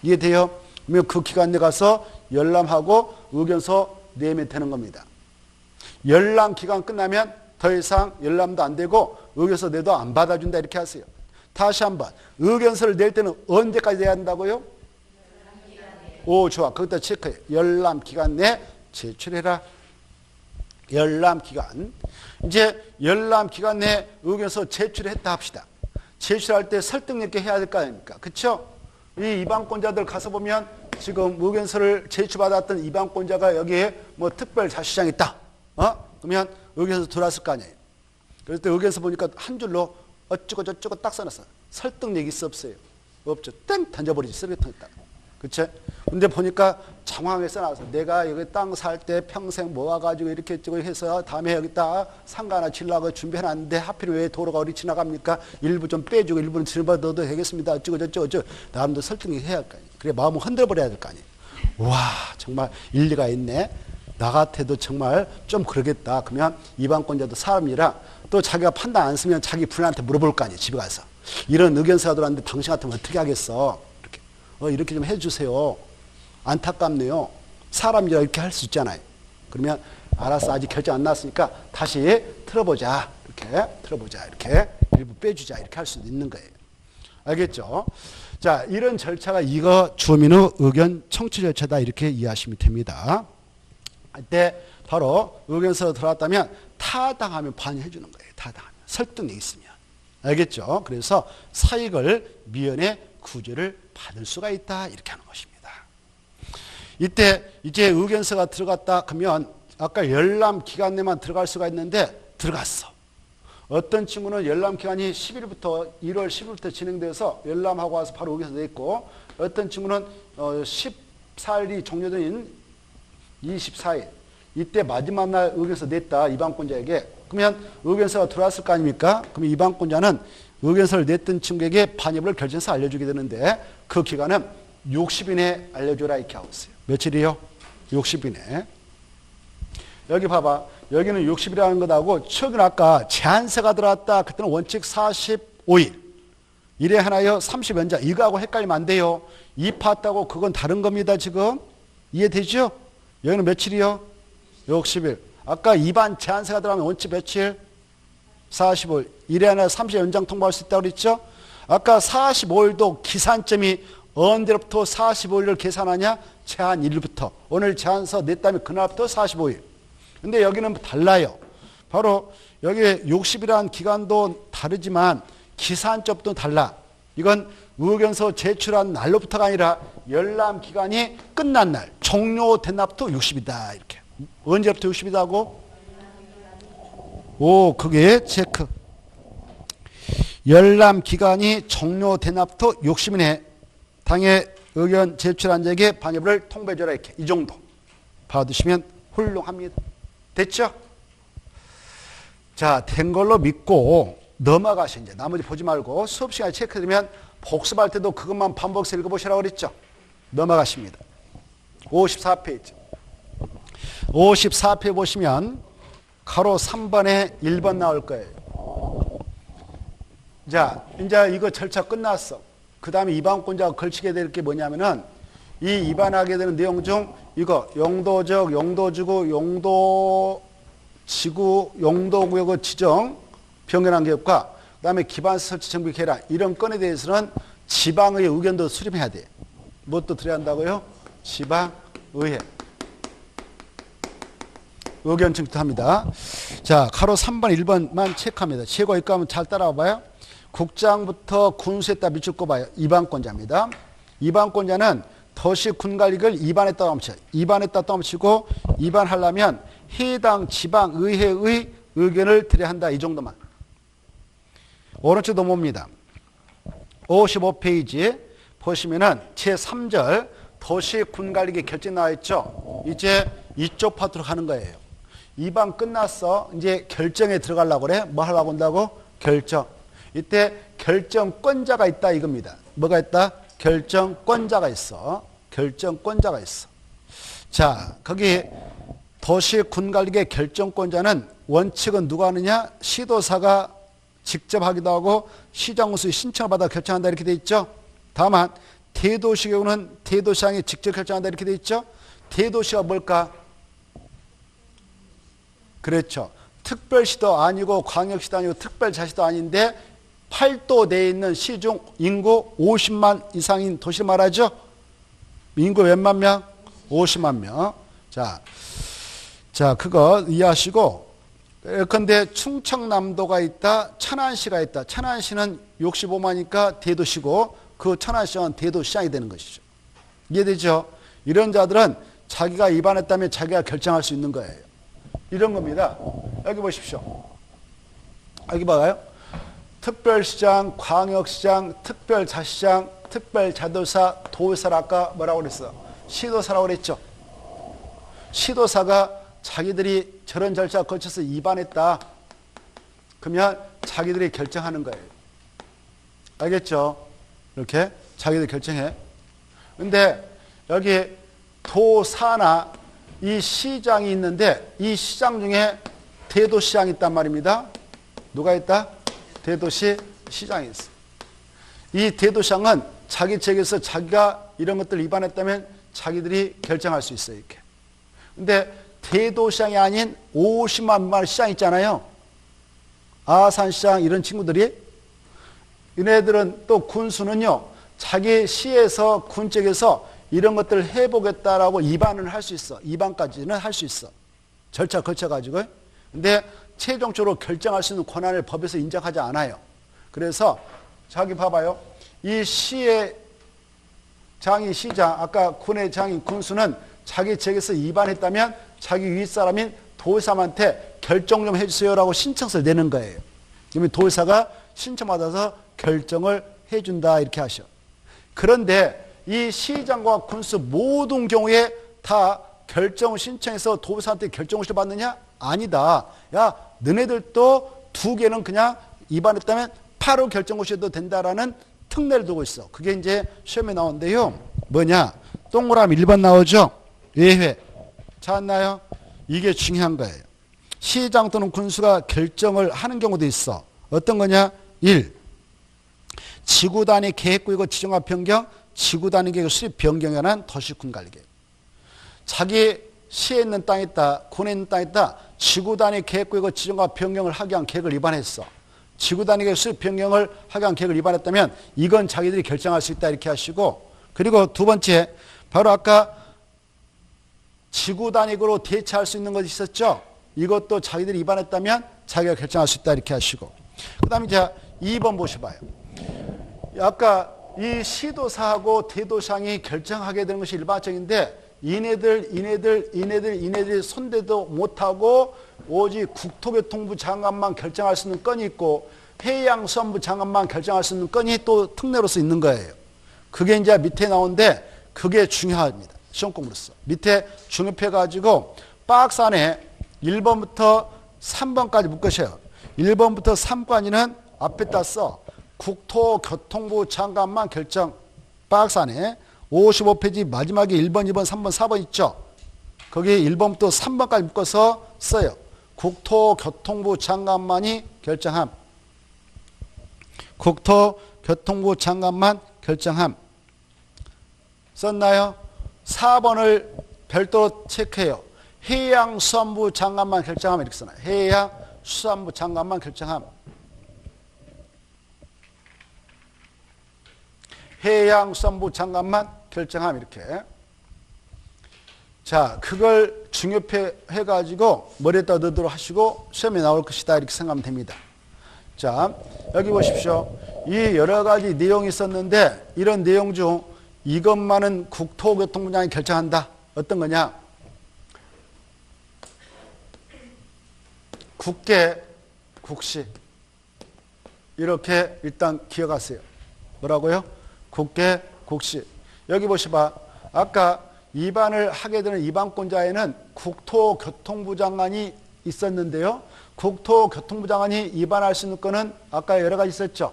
이해돼요? 그러면 그 기간 내 가서 열람하고 의견서 내면 되는 겁니다. 열람 기간 끝나면 더 이상 열람도 안 되고 의견서 내도 안 받아준다 이렇게 하세요. 다시 한번 의견서를 낼 때는 언제까지 내야 한다고요? 오 좋아. 거기다 체크해. 열람 기간 내 제출해라. 열람 기간. 이제 열람 기간 내 의견서 제출했다 합시다. 제출할 때 설득력 있게 해야 될 거 아닙니까? 그렇죠? 이 이방권자들 가서 보면 지금 의견서를 제출받았던 이방권자가 여기에 뭐 특별 자시장이 있다. 그러면 의견서 들어왔을 거 아니에요. 그럴 때 의견서 보니까 한 줄로 어쩌고 저쩌고 딱 써놨어. 설득력 있어 없어요? 없죠. 땡 던져버리지. 쓰레기통에다. 그치? 근데 보니까 장황해서 나와서 내가 여기 땅 살 때 평생 모아가지고 이렇게 찍고 해서 다음에 여기다 상가 하나 지려고 준비해놨는데 하필 왜 도로가 어디 지나갑니까? 일부 좀 빼주고 일부는 집어 넣어도 되겠습니다. 어쩌고 저쩌고 나름대로 설득력 해야 할 거 아니에요. 그래 마음을 흔들어버려야 될 거 아니에요. 와 정말 일리가 있네. 나 같아도 정말 좀 그러겠다. 그러면 이방권자도 사람이라 또 자기가 판단 안 쓰면 자기 부인한테 물어볼 거 아니에요. 집에 가서. 이런 의견서가 들어왔는데 당신 같으면 어떻게 하겠어? 이렇게 좀 해주세요. 안타깝네요. 사람이라 이렇게 할 수 있잖아요. 그러면 알았어. 아직 결정 안 났으니까 다시 틀어보자. 이렇게 틀어보자. 이렇게 일부 빼주자. 이렇게 할 수도 있는 거예요. 알겠죠? 자, 이런 절차가 이거 주민의 의견 청취 절차다. 이렇게 이해하시면 됩니다. 이때 바로 의견서로 들어왔다면 타당하면 반영해 주는 거예요. 타당하면. 설득력 있으면. 알겠죠? 그래서 사익을 미연에 구제를 받을 수가 있다. 이렇게 하는 것입니다. 이때 이제 의견서가 들어갔다 하면 아까 열람 기간 내만 들어갈 수가 있는데 들어갔어. 어떤 친구는 열람 기간이 10일부터 1월 10일부터 진행돼서 열람하고 와서 바로 의견서 냈고, 어떤 친구는 14일이 종료된 24일 이때 마지막 날 의견서 냈다 입안권자에게. 그러면 의견서가 들어왔을 거 아닙니까? 그러면 입안권자는 의견서를 냈던 친구에게 반입을 결정해서 알려주게 되는데 그 기간은 60일 내에 알려줘라 이렇게 하고 있어요. 며칠이요? 60일 내에. 여기 봐봐. 여기는 60일이라는 것하고 최근 아까 제한세가 들어왔다. 그때는 원칙 45일. 일에 하나요 30연장. 이거하고 헷갈리면 안 돼요. 이 파트하고 그건 다른 겁니다. 지금. 이해되죠? 여기는 며칠이요? 60일. 아까 입안 제한세가 들어가면 원칙 며칠? 45일. 일에 하나 30연장 통보할 수 있다고 그랬죠? 아까 45일도 기산점이 언제부터 45일을 계산하냐? 제한일부터. 오늘 제한서 냈다면 그날부터 45일. 근데 여기는 달라요. 바로 여기 60이라는 기간도 다르지만 기산점도 달라. 이건 의견서 제출한 날로부터가 아니라 열람 기간이 끝난 날, 종료된 날부터 60이다. 이렇게. 언제부터 60이다고? 오, 그게 체크. 열람 기간이 종료된 날부터 60이네. 당의 의견 제출한 자에게 반입을 통보해줘라. 이렇게. 이 정도 받으시면 훌륭합니다. 됐죠? 자, 된 걸로 믿고 넘어가시. 이제 나머지 보지 말고 수업 시간에 체크되면 복습할 때도 그것만 반복해서 읽어보시라고 그랬죠? 넘어가십니다. 54페이지. 54페이지 보시면 가로 3번에 1번 나올 거예요. 자, 이제 이거 절차 끝났어. 그 다음에 입안권자가 걸치게 될 게 뭐냐면은 이 입안하게 되는 내용 중 이거 용도적, 용도지구, 용도지구, 용도구역의 지정, 변경한 개업과 그 다음에 기반 설치 정비 계량 이런 건에 대해서는 지방의 의견도 수렴해야 돼. 뭣도 드려야 한다고요? 지방의회. 의견 청취도 합니다. 자, 가로 3번, 1번만 체크합니다. 최고 입과 하면 잘 따라와 봐요. 국장부터 군수에 따라 밑줄 꼽아요. 입안권자입니다. 입안권자는 도시 군관리를 입안했다 넘치고, 입안했다 넘치고, 입안하려면 해당 지방의회의 의견을 드려야 한다. 이 정도만. 오른쪽 넘어옵니다. 55페이지 보시면은 제3절 도시 군관리계 결정 나와 있죠. 이제 이쪽 파트로 가는 거예요. 입안 끝났어. 이제 결정에 들어가려고 그래. 뭐 하려고 한다고? 결정. 이때 결정권자가 있다 이겁니다. 뭐가 있다? 결정권자가 있어. 결정권자가 있어. 자, 거기 도시군관리계 결정권자는 원칙은 누가 하느냐? 시도사가 직접 하기도 하고 시장군수의 신청을 받아 결정한다 이렇게 돼 있죠. 다만 대도시 경우는 대도시장이 직접 결정한다 이렇게 돼 있죠. 대도시가 뭘까? 그렇죠. 특별시도 아니고 광역시도 아니고 특별자치도 아닌데 8도 내에 있는 시중 인구 50만 이상인 도시를 말하죠. 인구 몇만 명? 50만 명. 자, 그거 이해하시고, 예컨대 충청남도가 있다, 천안시가 있다. 천안시는 65만이니까 대도시고 그 천안시는 대도시장이 되는 것이죠. 이해되죠? 이런 자들은 자기가 입안했다면 자기가 결정할 수 있는 거예요. 이런 겁니다. 여기 보십시오. 여기 봐요. 특별시장, 광역시장, 특별자치장, 특별자도사, 도의사를 아까 뭐라고 그랬어? 시도사라고 그랬죠. 시도사가 자기들이 저런 절차 거쳐서 입안했다. 그러면 자기들이 결정하는 거예요. 알겠죠? 이렇게 자기들이 결정해. 근데 여기 도사나 이 시장이 있는데 이 시장 중에 대도시장이 있단 말입니다. 누가 있다? 대도시 시장이 있어. 이 대도시장은 자기 지역에서 자기가 이런 것들 위반했다면 자기들이 결정할 수 있어요. 이렇게. 근데 대도시장이 아닌 50만 마리 시장 있잖아요. 아산시장 이런 친구들이. 얘네들은 또 군수는요. 자기 시에서 군 쪽에서 이런 것들을 해보겠다라고 입안을 할 수 있어. 입안까지는 할 수 있어. 절차 거쳐가지고. 근데 최종적으로 결정할 수 있는 권한을 법에서 인정하지 않아요. 그래서 자기 봐봐요. 이 시의 장이 시장, 아까 군의 장인 군수는 자기 지역에서 입안했다면 자기 윗사람인 도의사한테 결정 좀 해주세요라고 신청서를 내는 거예요. 그러면 도의사가 신청받아서 결정을 해준다 이렇게 하셔. 그런데 이 시장과 군수 모든 경우에 다 결정을 신청해서 도의사한테 결정을 받느냐? 아니다. 야, 너네들도 두 개는 그냥 입안했다면 바로 결정고시해도 된다라는 특례를 두고 있어. 그게 이제 시험에 나오는데요. 뭐냐? 동그라미 1번 나오죠? 예외. 찾았나요? 이게 중요한 거예요. 시장 또는 군수가 결정을 하는 경우도 있어. 어떤 거냐? 1. 지구 단위 계획구역의 지정화 변경, 지구 단위 계획 수립 변경에 관한 도시군 관리계획. 자기 시에 있는 땅이 있다, 군에 있는 땅이 있다, 지구 단위 계획구역의 지정화 변경을 하기 위한 계획을 위반했어. 지구 단위 계획 수립 변경을 하기 위한 계획을 위반했다면 이건 자기들이 결정할 수 있다 이렇게 하시고, 그리고 두 번째, 바로 아까 지구 단위로 대체할 수 있는 것이 있었죠. 이것도 자기들이 위반했다면 자기가 결정할 수 있다 이렇게 하시고, 그 다음에 이제 2번 보셔봐요. 아까 이 시도사하고 대도시장이 결정하게 되는 것이 일반적인데 이네들이 손대도 못하고 오직 국토교통부 장관만 결정할 수 있는 건이 있고 해양수산부 장관만 결정할 수 있는 건이 또 특례로서 있는 거예요. 그게 이제 밑에 나오는데 그게 중요합니다. 시험 공부로서. 밑에 중립해가지고 박스 안에 1번부터 3번까지 묶으셔요. 1번부터 3까지는 앞에다 써. 국토교통부 장관만 결정. 박스 안에 55페이지 마지막에 1번, 2번, 3번, 4번 있죠. 거기 1번부터 3번까지 묶어서 써요. 국토교통부 장관만이 결정함. 국토교통부 장관만 결정함. 썼나요? 4번을 별도로 체크해요. 해양수산부 장관만 결정함 이렇게 써놔요. 해양수산부 장관만 결정함. 해양수산부 장관만 결정함 이렇게. 자, 그걸 중요해가지고 머리에다 넣도록 하시고 시험에 나올 것이다 이렇게 생각하면 됩니다. 자, 여기 보십시오. 이 여러 가지 내용이 있었는데 이런 내용 중 이것만은 국토교통부장이 결정한다. 어떤 거냐? 국계, 국시. 이렇게 일단 기억하세요. 뭐라고요? 국계, 국시. 여기 보시봐. 아까 입안을 하게 되는 입안권자에는 국토교통부 장관이 있었는데요. 국토교통부 장관이 입안할 수 있는 거는 아까 여러 가지 있었죠.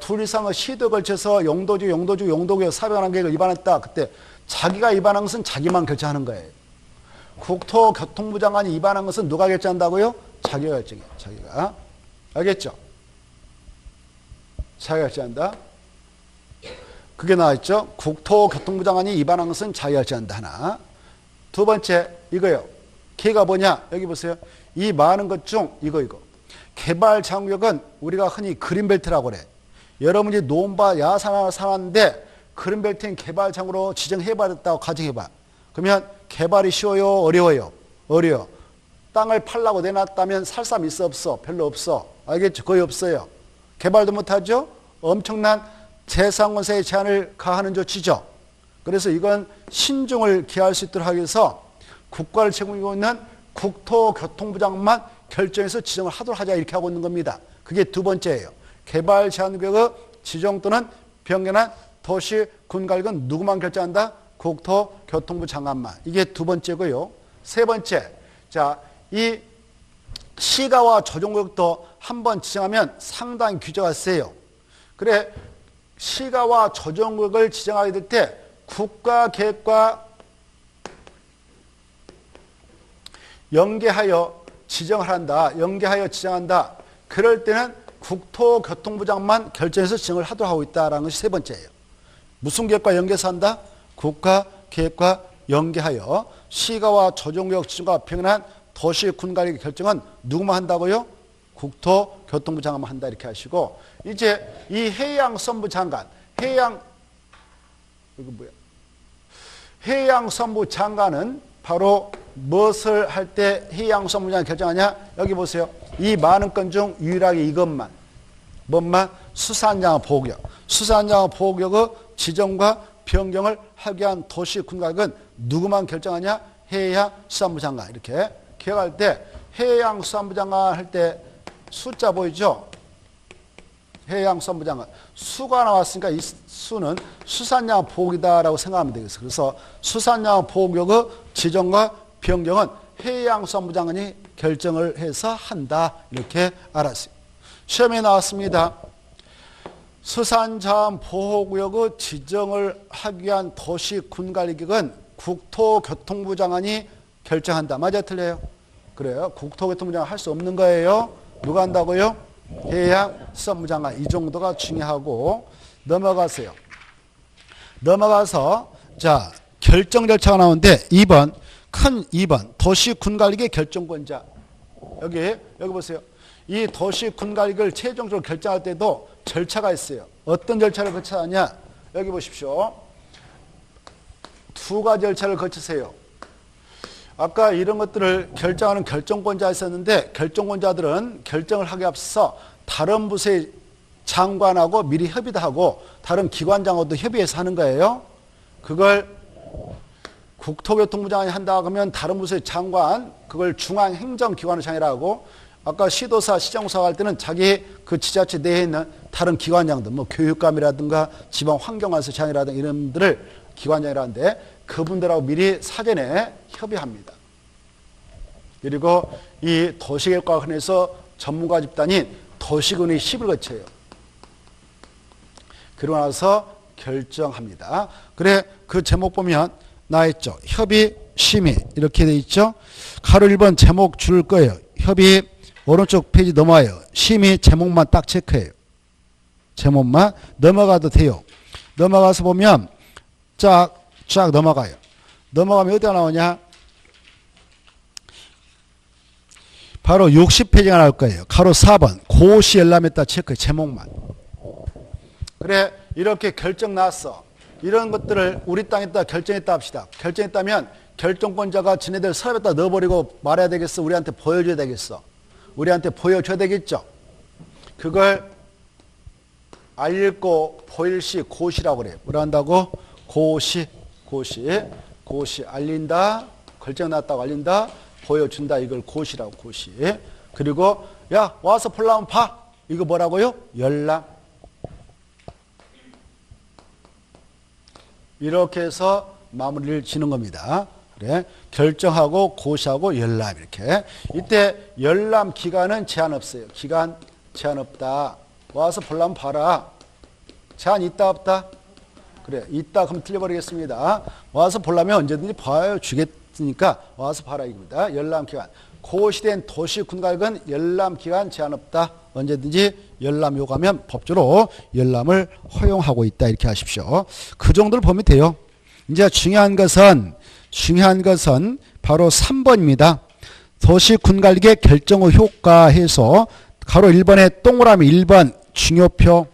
둘 이상의 시도에 걸쳐서 용도구 사변한 계획을 위반했다. 그때 자기가 위반한 것은 자기만 결정하는 거예요. 국토교통부 장관이 위반한 것은 누가 결정한다고요? 자기가 결정해요. 자기가. 알겠죠? 자기가 결정한다. 그게 나와있죠. 국토교통부 장관이 위반한 것은 자기가 결정한다. 하나. 두 번째 이거요. 걔가 뭐냐? 여기 보세요. 이 많은 것 중 이거. 개발 장구역은 우리가 흔히 그린벨트라고 그래. 여러분이 논바 야산 하나 사놨는데 그린벨트는 개발 장구로 지정해버렸다고 가정해봐. 그러면 개발이 쉬워요? 어려워요? 어려워. 땅을 팔라고 내놨다면 살 사람 있어? 없어? 별로 없어. 알겠죠? 거의 없어요. 개발도 못하죠? 엄청난 재산권세의 제한을 가하는 조치죠. 그래서 이건 신중을 기할 수 있도록 하기 위해서 국가를 책임지고 있는 국토교통부 장관만 결정해서 지정을 하도록 하자 이렇게 하고 있는 겁니다. 그게 두 번째예요. 개발 제한구역의 지정 또는 변경한 도시 군관리는 누구만 결정한다? 국토교통부 장관만. 이게 두 번째고요. 세 번째, 자, 이 시가와 조정구역도 한번 지정하면 상당히 규제가 세요. 그래, 시가와 조정구역을 지정하게 될 때 국가계획과 연계하여 지정을 한다. 연계하여 지정한다. 그럴 때는 국토교통부 장관만 결정해서 지정을 하도록 하고 있다는 것이 세 번째예요. 무슨 계획과 연계해서 한다? 국가계획과 연계하여 시가와 조정구역 지정과 평행한 도시 군관리 결정은 누구만 한다고요? 국토교통부 장관만 한다 이렇게 하시고, 이제 이 해양수산부 장관, 이거 뭐야? 해양수산부 장관은 바로 무엇을 할 때 해양수산부 장관이 결정하냐? 여기 보세요. 이 많은 건 중 유일하게 이것만. 뭔만? 수산장관 보호구역. 수산장관 보호구역의 지정과 변경을 하기 위한 도시 군각은 누구만 결정하냐? 해양수산부 장관. 이렇게 기억할 때 해양수산부 장관 할 때 숫자 보이죠? 해양수산부 장관. 수가 나왔으니까 이 수는 수산장관 보호구역이다라고 생각하면 되겠어요. 그래서 수산장관 보호구역의 지정과 변경은 해양수산부 장관이 결정을 해서 한다. 이렇게 알았어요. 시험에 나왔습니다. 수산자원 보호구역의 지정을 하기 위한 도시군관리局은 국토교통부 장관이 결정한다. 맞아요? 틀려요? 그래요. 국토교통부 장관 할 수 없는 거예요. 누가 한다고요? 해양수산부 장관. 이 정도가 중요하고 넘어가세요. 넘어가서 자 결정 절차가 나오는데 2번 큰 2번 도시군관리局결정권자. 여기 보세요. 이 도시군관리局최종적으로 결정할 때도 절차가 있어요. 어떤 절차를 거쳐야 하냐? 여기 보십시오. 두 가지 절차를 거치세요. 아까 이런 것들을 결정하는 결정권자가 있었는데 결정권자들은 결정을 하기 앞서서 다른 부서의 장관하고 미리 협의도 하고 다른 기관장하고도 협의해서 하는 거예요. 그걸 국토교통부 장관이 한다 그러면 다른 부서의 장관, 그걸 중앙행정기관의 장이라고 하고 아까 시도사, 시정사 할 때는 자기 그 지자체 내에 있는 다른 기관장들, 뭐 교육감이라든가 지방환경관서 장이라든가 이런 분들을 기관장이라는데 그분들하고 미리 사전에 협의합니다. 그리고 이 도시계획과학원에서 전문가 집단인 도시군의 시비를 거쳐요. 그러고 나서 결정합니다. 그래 그 제목 보면 나와있죠. 협의, 심의 이렇게 돼 있죠. 가로 1번 제목 줄 거예요. 협의 오른쪽 페이지 넘어와요. 심의 제목만 딱 체크해요. 제목만 넘어가도 돼요. 넘어가서 보면 쫙 넘어가요. 넘어가면 어디가 나오냐? 바로 60페이지가 나올 거예요. 가로 4번 고시 열람했다 체크해. 제목만. 그래 이렇게 결정 났어. 이런 것들을 우리 땅에다 결정했다 합시다. 결정했다면 결정권자가 지네들 서랍에다 넣어버리고 말해야 되겠어? 우리한테 보여줘야 되겠어? 우리한테 보여줘야 되겠죠? 그걸 알고 보일시 고시라고 그래요. 뭐라 한다고? 고시 알린다. 결정 났다고 알린다. 보여준다. 이걸 고시라고 고시. 그리고 야 와서 볼라면 봐. 이거 뭐라고요? 열람. 이렇게 해서 마무리를 지는 겁니다. 그래 결정하고 고시하고 열람 이렇게. 이때 열람 기간은 제한 없어요. 기간 제한 없다. 와서 보려면 봐라. 제한 있다 없다? 그래 있다 그럼 틀려버리겠습니다. 와서 보려면 언제든지 봐요. 주겠으니까 와서 봐라 이겁니다. 열람 기간. 고시된 도시군관리국은 열람 기간 제한 없다. 언제든지 열람 요구하면 법적으로 열람을 허용하고 있다. 이렇게 하십시오. 그 정도를 보면 돼요. 이제 중요한 것은 바로 3번입니다. 도시군관리국의 결정 후 효과 해서 가로 1번에 동그라미 1번 중요표.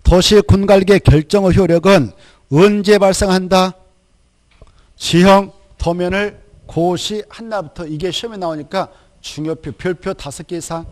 도시군관리국의 결정 후 효력은 언제 발생한다? 지형 도면을 고시한 날부터. 이게 시험에 나오니까 중요표 별표 5개 이상.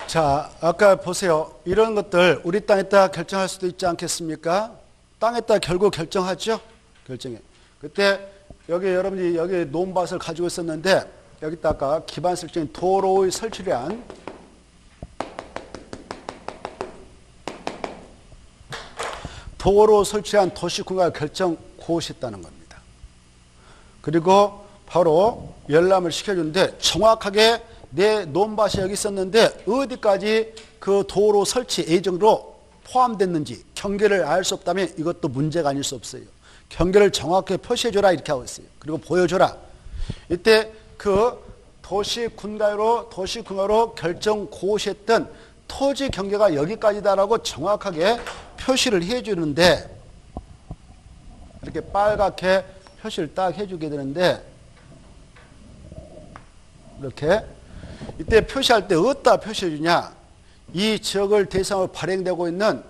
자, 아까 보세요. 이런 것들 우리 땅에다 결정할 수도 있지 않겠습니까? 땅에다 결국 결정하죠. 결정해. 그때 여기 여러분이 여기 논밭을 가지고 있었는데 여기다가 기반 설정인 도로의 설치를 한 도로 설치한 도시군관 결정 고시했다는 겁니다. 그리고 바로 열람을 시켜주는데 정확하게 내 논밭이 여기 있었는데 어디까지 그 도로 설치 예정으로 포함됐는지 경계를 알 수 없다면 이것도 문제가 아닐 수 없어요. 경계를 정확하게 표시해줘라 이렇게 하고 있어요. 그리고 보여줘라. 이때 그 도시군가로 결정 고시했던 토지 경계가 여기까지다라고 정확하게 표시를 해주는데 이렇게 빨갛게 표시를 딱 해주게 되는데 이렇게 이때 표시할 때 어디다 표시해주냐? 이 지역을 대상으로 발행되고 있는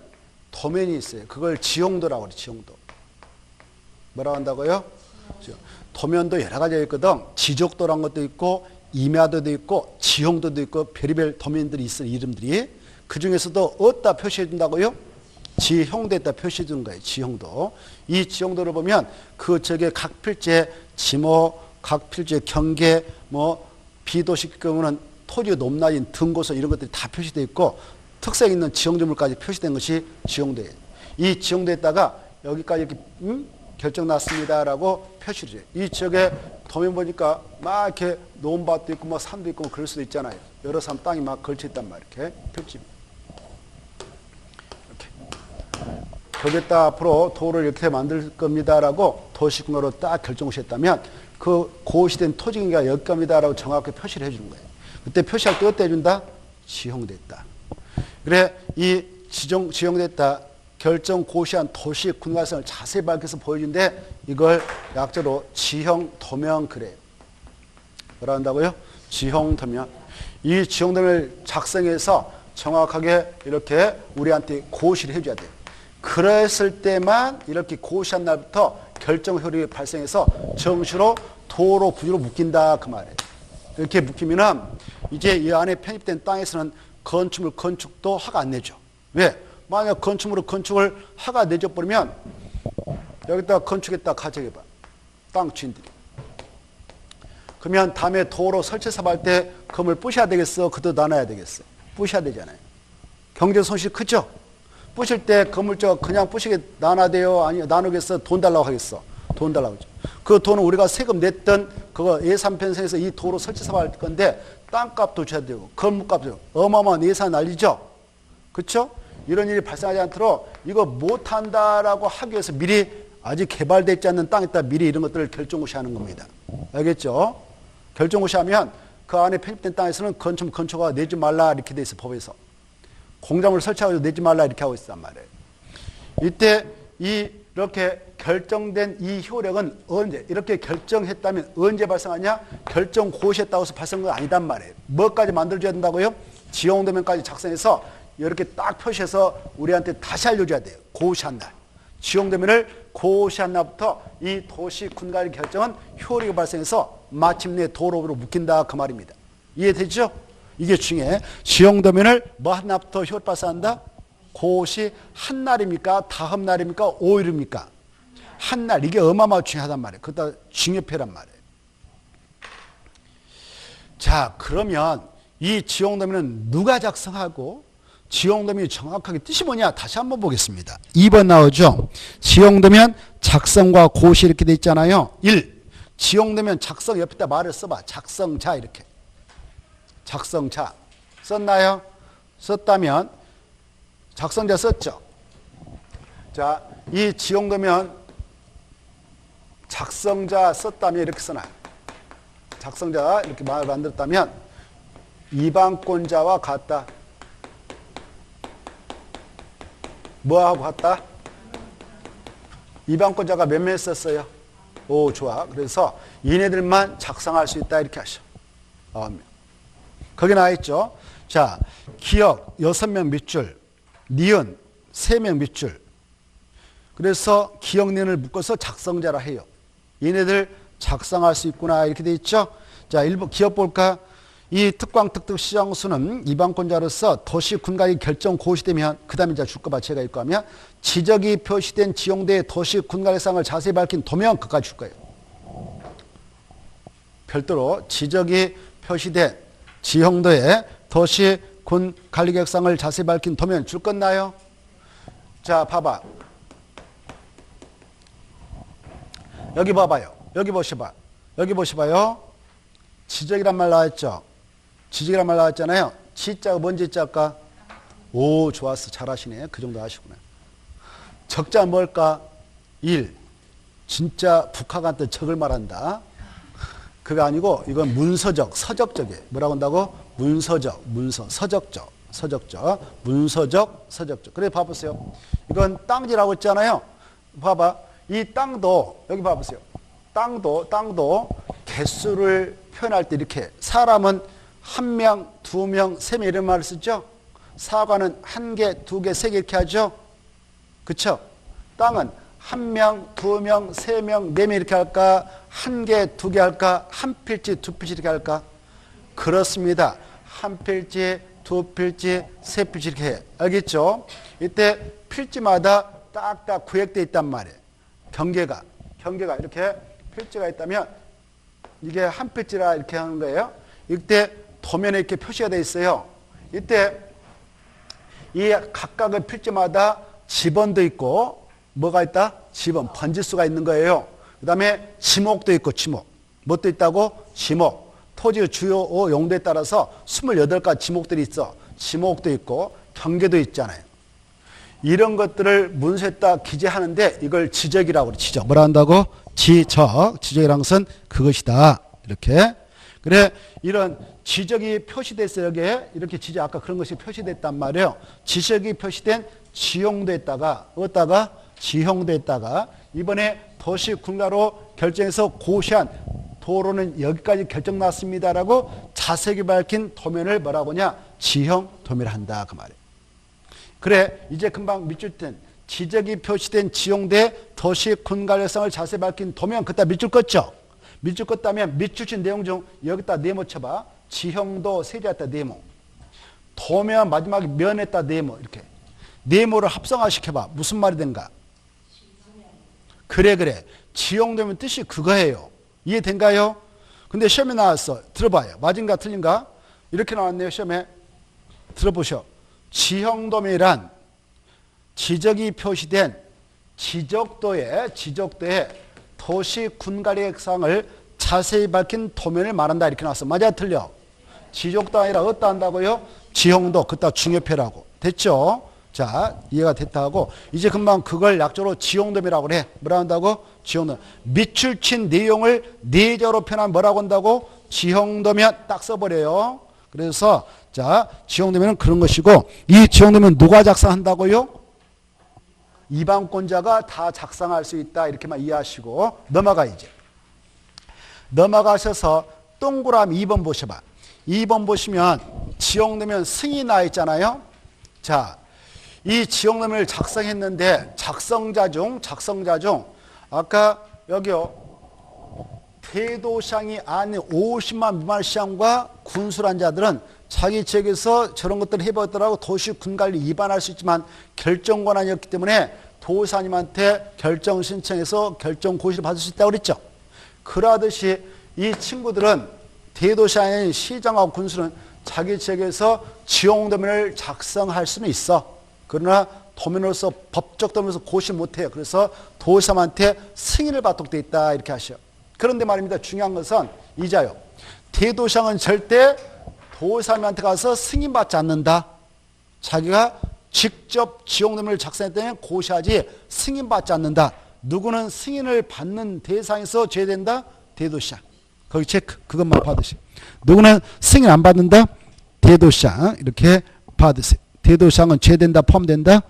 도면이 있어요. 그걸 지용도라고 그래요. 지용도. 뭐라고 한다고요? 도면도 여러 가지가 있거든. 지적도라는 것도 있고 임야도도 있고 지형도도 있고 별의별 도면들이 있어요. 이름들이. 그 중에서도 어디다 표시해 준다고요? 지형도에다 표시해 주는 거예요. 지형도. 이 지형도를 보면 그 지역의 각 필지의 지모, 각 필지의 경계, 뭐 비도시 경우는 토지 높낮이 등고서 이런 것들이 다 표시되어 있고 특색 있는 지형지물까지 표시된 것이 지형도예요. 이 지형도에다가 여기까지 이렇게 결정 났습니다라고 표시를 해요. 이 지역에 도면 보니까 막 이렇게 논밭도 있고 뭐 산도 있고 뭐 그럴 수도 있잖아요. 여러 산 땅이 막 걸쳐 있단 말이에요. 이렇게 필지. 이렇게. 거기다 앞으로 도를 이렇게 만들 겁니다라고 도시군으로 딱 결정하셨다면 그 고시된 토지경계가 여기 겁니다라고 정확하게 표시를 해주는 거예요. 그때 표시할 때 어때 해준다? 지형됐다. 그래 이 지형됐다. 결정 고시한 도시 군가성을 자세히 밝혀서 보여준데 이걸 약자로 지형 도면 그래요. 뭐라 한다고요? 지형 도면. 이 지형 도면을 작성해서 정확하게 이렇게 우리한테 고시를 해줘야 돼요. 그랬을 때만 이렇게 고시한 날부터 결정 효력이 발생해서 정시로 도로 부지로 묶인다 그 말이에요. 이렇게 묶이면은 이제 이 안에 편입된 땅에서는 건축물 건축도 허가 안 내죠. 왜? 만약 건축물로 건축을 허가 내줘 버리면 여기다 건축했다 가정해봐. 땅 주인들이. 그러면 다음에 도로 설치 사업할 때 건물 부셔야 되겠어? 그도 나눠야 되겠어? 부셔야 되잖아요. 경제 손실 크죠? 부실 때 건물주가 그냥 부시게 나눠대요? 아니 나누겠어? 돈 달라고 하겠어? 돈 달라고 하죠. 그 돈은 우리가 세금 냈던 그거 예산 편성해서 이 도로 설치 사업할 건데 땅값도 줘야 되고 건물값도 어마어마한 예산 날리죠? 그렇죠? 이런 일이 발생하지 않도록 이거 못한다라고 하기 위해서 미리 아직 개발되지 않는 땅에다 미리 이런 것들을 결정고시하는 겁니다. 알겠죠? 결정고시하면 그 안에 편입된 땅에서는 건축가 내지 말라 이렇게 돼 있어 법에서. 공장을 설치하고 내지 말라 이렇게 하고 있단 말이에요. 이때 이렇게 결정된 이 효력은 언제 이렇게 결정했다면 언제 발생하냐? 결정고시했다고 해서 발생한 건 아니단 말이에요. 뭐까지 만들어줘야 된다고요? 지형도면까지 작성해서 이렇게 딱 표시해서 우리한테 다시 알려줘야 돼요. 고시한 날. 지형도면을 고시한 날부터 이 도시 군가의 결정은 효력이 발생해서 마침내 도로로 묶인다 그 말입니다. 이해되죠? 이게 중요해. 지형도면을 뭐 한 날부터 효력 발생한다? 고시 한 날입니까? 다음 날입니까? 5일입니까? 한 날. 이게 어마어마하게 중요하단 말이에요. 그것도 중요표란 말이에요. 자, 그러면 이 지형도면은 누가 작성하고 지형도면이 정확하게 뜻이 뭐냐? 다시 한번 보겠습니다. 2번 나오죠? 지형도면 작성과 고시 이렇게 돼 있잖아요. 1. 지형도면 작성 옆에다 말을 써봐. 작성자 이렇게. 작성자. 썼나요? 썼다면 작성자 썼죠? 자, 이 지형도면 작성자 썼다면 이렇게 써놔요. 작성자 이렇게 말을 만들었다면 이방권자와 같다. 뭐하고 같다? 이방권자가 몇 명 썼어요? 오, 좋아. 그래서 얘네들만 작성할 수 있다 이렇게 하셔. 9명. 거기 나와 있죠. 자, 기역 6명 밑줄, 니은 3명 밑줄. 그래서 기역 니은을 묶어서 작성자라 해요. 얘네들 작성할 수 있구나 이렇게 돼 있죠. 자, 1번 기역 볼까? 이 특광 특특 시장수는 이방권자로서 도시 군가이 결정 고시되면 그 다음에 이제 주거 받체가 있고 하면 지적이 표시된 지용대의 도시 군가의상을 자세히 밝힌 도면 그까지 줄 거예요. 별도로 지적이 표시된 지형도의 도시 군 관리계획상을 자세히 밝힌 도면 줄 건나요? 자, 봐봐. 여기 봐봐요. 여기 보셔봐. 여기 보셔봐요. 지적이란 말 나왔죠? 지적이란 말 나왔잖아요. 지자가 뭔 지자일까? 오, 좋았어. 잘하시네. 그 정도 하시구나. 적자 뭘까? 1. 진짜 북한한테 적을 말한다. 그게 아니고 이건 문서적, 서적적이에요. 뭐라고 한다고? 문서적, 서적적, 문서적, 서적적. 그래 봐보세요. 이건 땅지라고 했잖아요. 봐봐. 이 땅도 여기 봐보세요. 땅도 개수를 표현할 때 이렇게 사람은 1명, 2명, 3명 이런 말을 쓰죠. 사과는 1개, 2개, 3개 이렇게 하죠. 그쵸? 땅은 1명, 2명, 3명, 4명 이렇게 할까? 1개, 2개 할까? 한 필지, 2필지 이렇게 할까? 그렇습니다. 한 필지, 2필지, 3필지 이렇게 해. 알겠죠? 이때 필지마다 딱딱 구획되어 있단 말이에요. 경계가 이렇게 필지가 있다면 이게 한 필지라 이렇게 하는 거예요. 이때 도면에 이렇게 표시가 되어 있어요. 이때 이 각각의 필지마다 지번도 있고 뭐가 있다? 지번, 번지수가 있는 거예요. 그 다음에 지목도 있고 지목. 뭣도 있다고? 지목. 토지의 주요 용도에 따라서 28가지 지목들이 있어. 지목도 있고 경계도 있잖아요. 이런 것들을 문서에다 기재하는데 이걸 지적이라고 그래. 지적. 뭐라 한다고? 지적. 지적이라는 것은 그것이다. 이렇게. 그래, 이런 지적이 표시됐어요. 여기에 이렇게 지적, 아까 그런 것이 표시됐단 말이에요. 지적이 표시된 지형도에다가 어디다가? 지형도에다가 이번에 도시군가로 결정해서 고시한 도로는 여기까지 결정 났습니다라고 자세히 밝힌 도면을 뭐라고 하냐? 지형 도면을 한다 그 말이에요. 그래, 이제 금방 밑줄 땐 지적이 표시된 지형대 도시군가력성을 자세히 밝힌 도면, 그따 밑줄 껐죠? 밑줄 껐다면 밑줄 친 내용 중 여기다 네모 쳐봐. 지형도 세제에다 네모. 도면 마지막에 면에다 네모. 이렇게 네모를 합성화시켜봐. 무슨 말이 된가? 그래. 지형도면 뜻이 그거예요. 이해된가요? 근데 시험에 나왔어. 들어봐요. 맞은가 틀린가? 이렇게 나왔네요. 시험에. 들어보셔. 지형도면이란 지적이 표시된 지적도의 도시 군가력상을 자세히 밝힌 도면을 말한다. 이렇게 나왔어. 맞아 틀려? 지적도 아니라 어디다 한다고요? 지형도. 그따 중요표라고. 됐죠? 자, 이해가 됐다 하고 이제 금방 그걸 약조로 지형도면이라고 그래. 뭐라 한다고? 지형도면. 밑줄 친 내용을 내저로 표현하면 뭐라고 한다고? 지형도면. 딱 써버려요. 그래서 자, 지형도면은 그런 것이고, 이 지형도면 누가 작성한다고요? 이방권자가 다 작성할 수 있다. 이렇게만 이해하시고 넘어가. 이제 넘어가셔서 동그라미 2번 보셔봐. 2번 보시면 지형도면 승이 나 있잖아요. 자, 이 지형도면을 작성했는데 작성자 중 아까 여기요, 대도시장이 아닌 50만 미만 시장과 군수란 자들은 자기 지역에서 저런 것들을 해보더라고 도시 군관리 위반할 수 있지만 결정 권한이었기 때문에 도사님한테 결정 신청해서 결정 고시를 받을 수 있다고 그랬죠. 그러듯이 이 친구들은 대도시장인 시장하고 군수는 자기 지역에서 지형도면을 작성할 수는 있어. 그러나 도면으로서 법적 도면으로서 고시 못해요. 그래서 도사님한테 승인을 받도록 돼 있다. 이렇게 하셔요. 그런데 말입니다. 중요한 것은 이자요. 대도시장은 절대 도사님한테 가서 승인받지 않는다. 자기가 직접 지형도면을 작성했다면 고시하지 승인받지 않는다. 누구는 승인을 받는 대상에서 제외된다? 대도시장. 거기 체크. 그것만 받으세요. 누구는 승인 안 받는다? 대도시장. 이렇게 받으세요. 대도시장은 제외된다? 포함된다?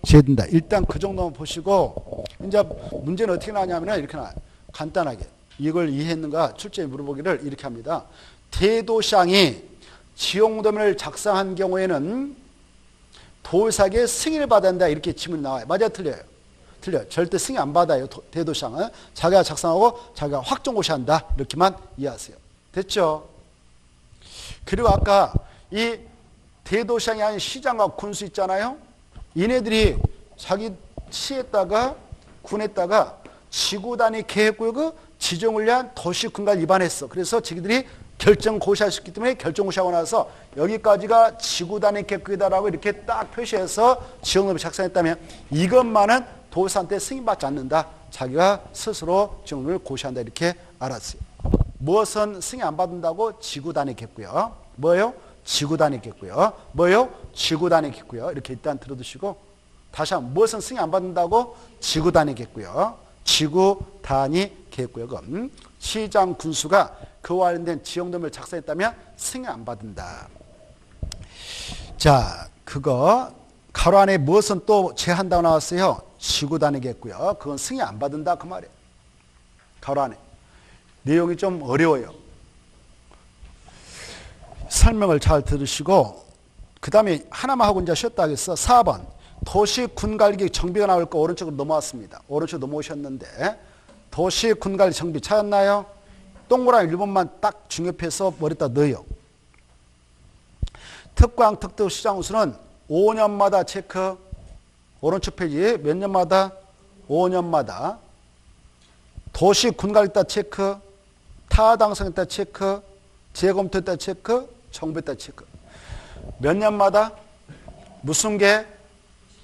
제외된다. 일단 그 정도만 보시고 이제 문제는 어떻게 나냐면 이렇게 나와요. 간단하게. 이걸 이해했는가 출제에 물어보기를 이렇게 합니다. 대도시장이 지형도면을 작성한 경우에는 도사에게 승인을 받아야 한다. 이렇게 질문이 나와요. 맞아요? 틀려요? 틀려요. 절대 승인 안 받아요. 대도시장은. 자기가 작성하고 자기가 확정고시한다. 이렇게만 이해하세요. 됐죠? 그리고 아까 이 대도시장이 아닌 시장과 군수 있잖아요. 얘네들이 자기 시에다가 군에다가 지구단위 계획구역의 지정을 위한 도시군관 위반했어. 그래서 자기들이 결정 고시할 수 있기 때문에 결정 고시하고 나서 여기까지가 지구단위 계획구역이다라고 이렇게 딱 표시해서 지형도면을 작성했다면 이것만은 도사한테 승인받지 않는다. 자기가 스스로 지형도면을 고시한다. 이렇게 알았어요. 무엇은 승인 안 받는다고? 지구단위 계획구역. 뭐예요? 지구단위 계획구역. 뭐예요? 지구단위 계획구역. 이렇게 일단 들어두시고 다시 한번 무엇은 승인 안 받는다고? 지구단위 계획구역. 지구단위 계획구역은 시장 군수가 그와 관련된 지형도면을 작성했다면 승인 안 받는다. 자, 그거 가로 안에 무엇은 또 제한다고 나왔어요? 지구단위 계획구역. 그건 승인 안 받는다 그 말이에요. 가로 안에. 내용이 좀 어려워요. 설명을 잘 들으시고 그 다음에 하나만 하고 이제 쉬었다 하겠어. 4번 도시 군관리 정비가 나올 거 오른쪽으로 넘어왔습니다. 오른쪽으로 넘어오셨는데 도시 군관리 정비 찾았나요? 동그라미 1번만 딱 중엽해서 머리에다 넣어요. 특광 특급 시장 우수는 5년마다 체크. 오른쪽 페이지 몇 년마다? 5년마다. 도시 군관리 따 체크. 타당성 따 체크. 재검토 따 체크. 정비 따 체크. 몇 년마다? 무슨 게?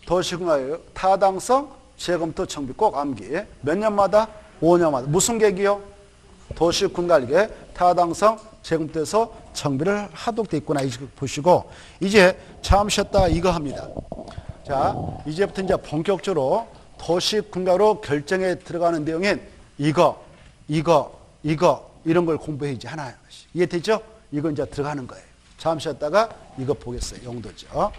도시 군관리 타당성 재검토 정비 꼭 암기. 몇 년마다? 5년마다. 무슨 계기요? 도시 군관리계 타당성 재검토해서 정비를 하도록 되어 있구나. 이거 보시고 이제 잠시 쉬었다 이거 합니다. 자, 이제부터 이제 본격적으로 도시 군관리로 결정에 들어가는 내용인 이거 이런 걸 공부해야지 하나. 이해되죠? 이거 이제 들어가는 거예요. 잠시 쉬었다가 이거 보겠어요. 용도죠.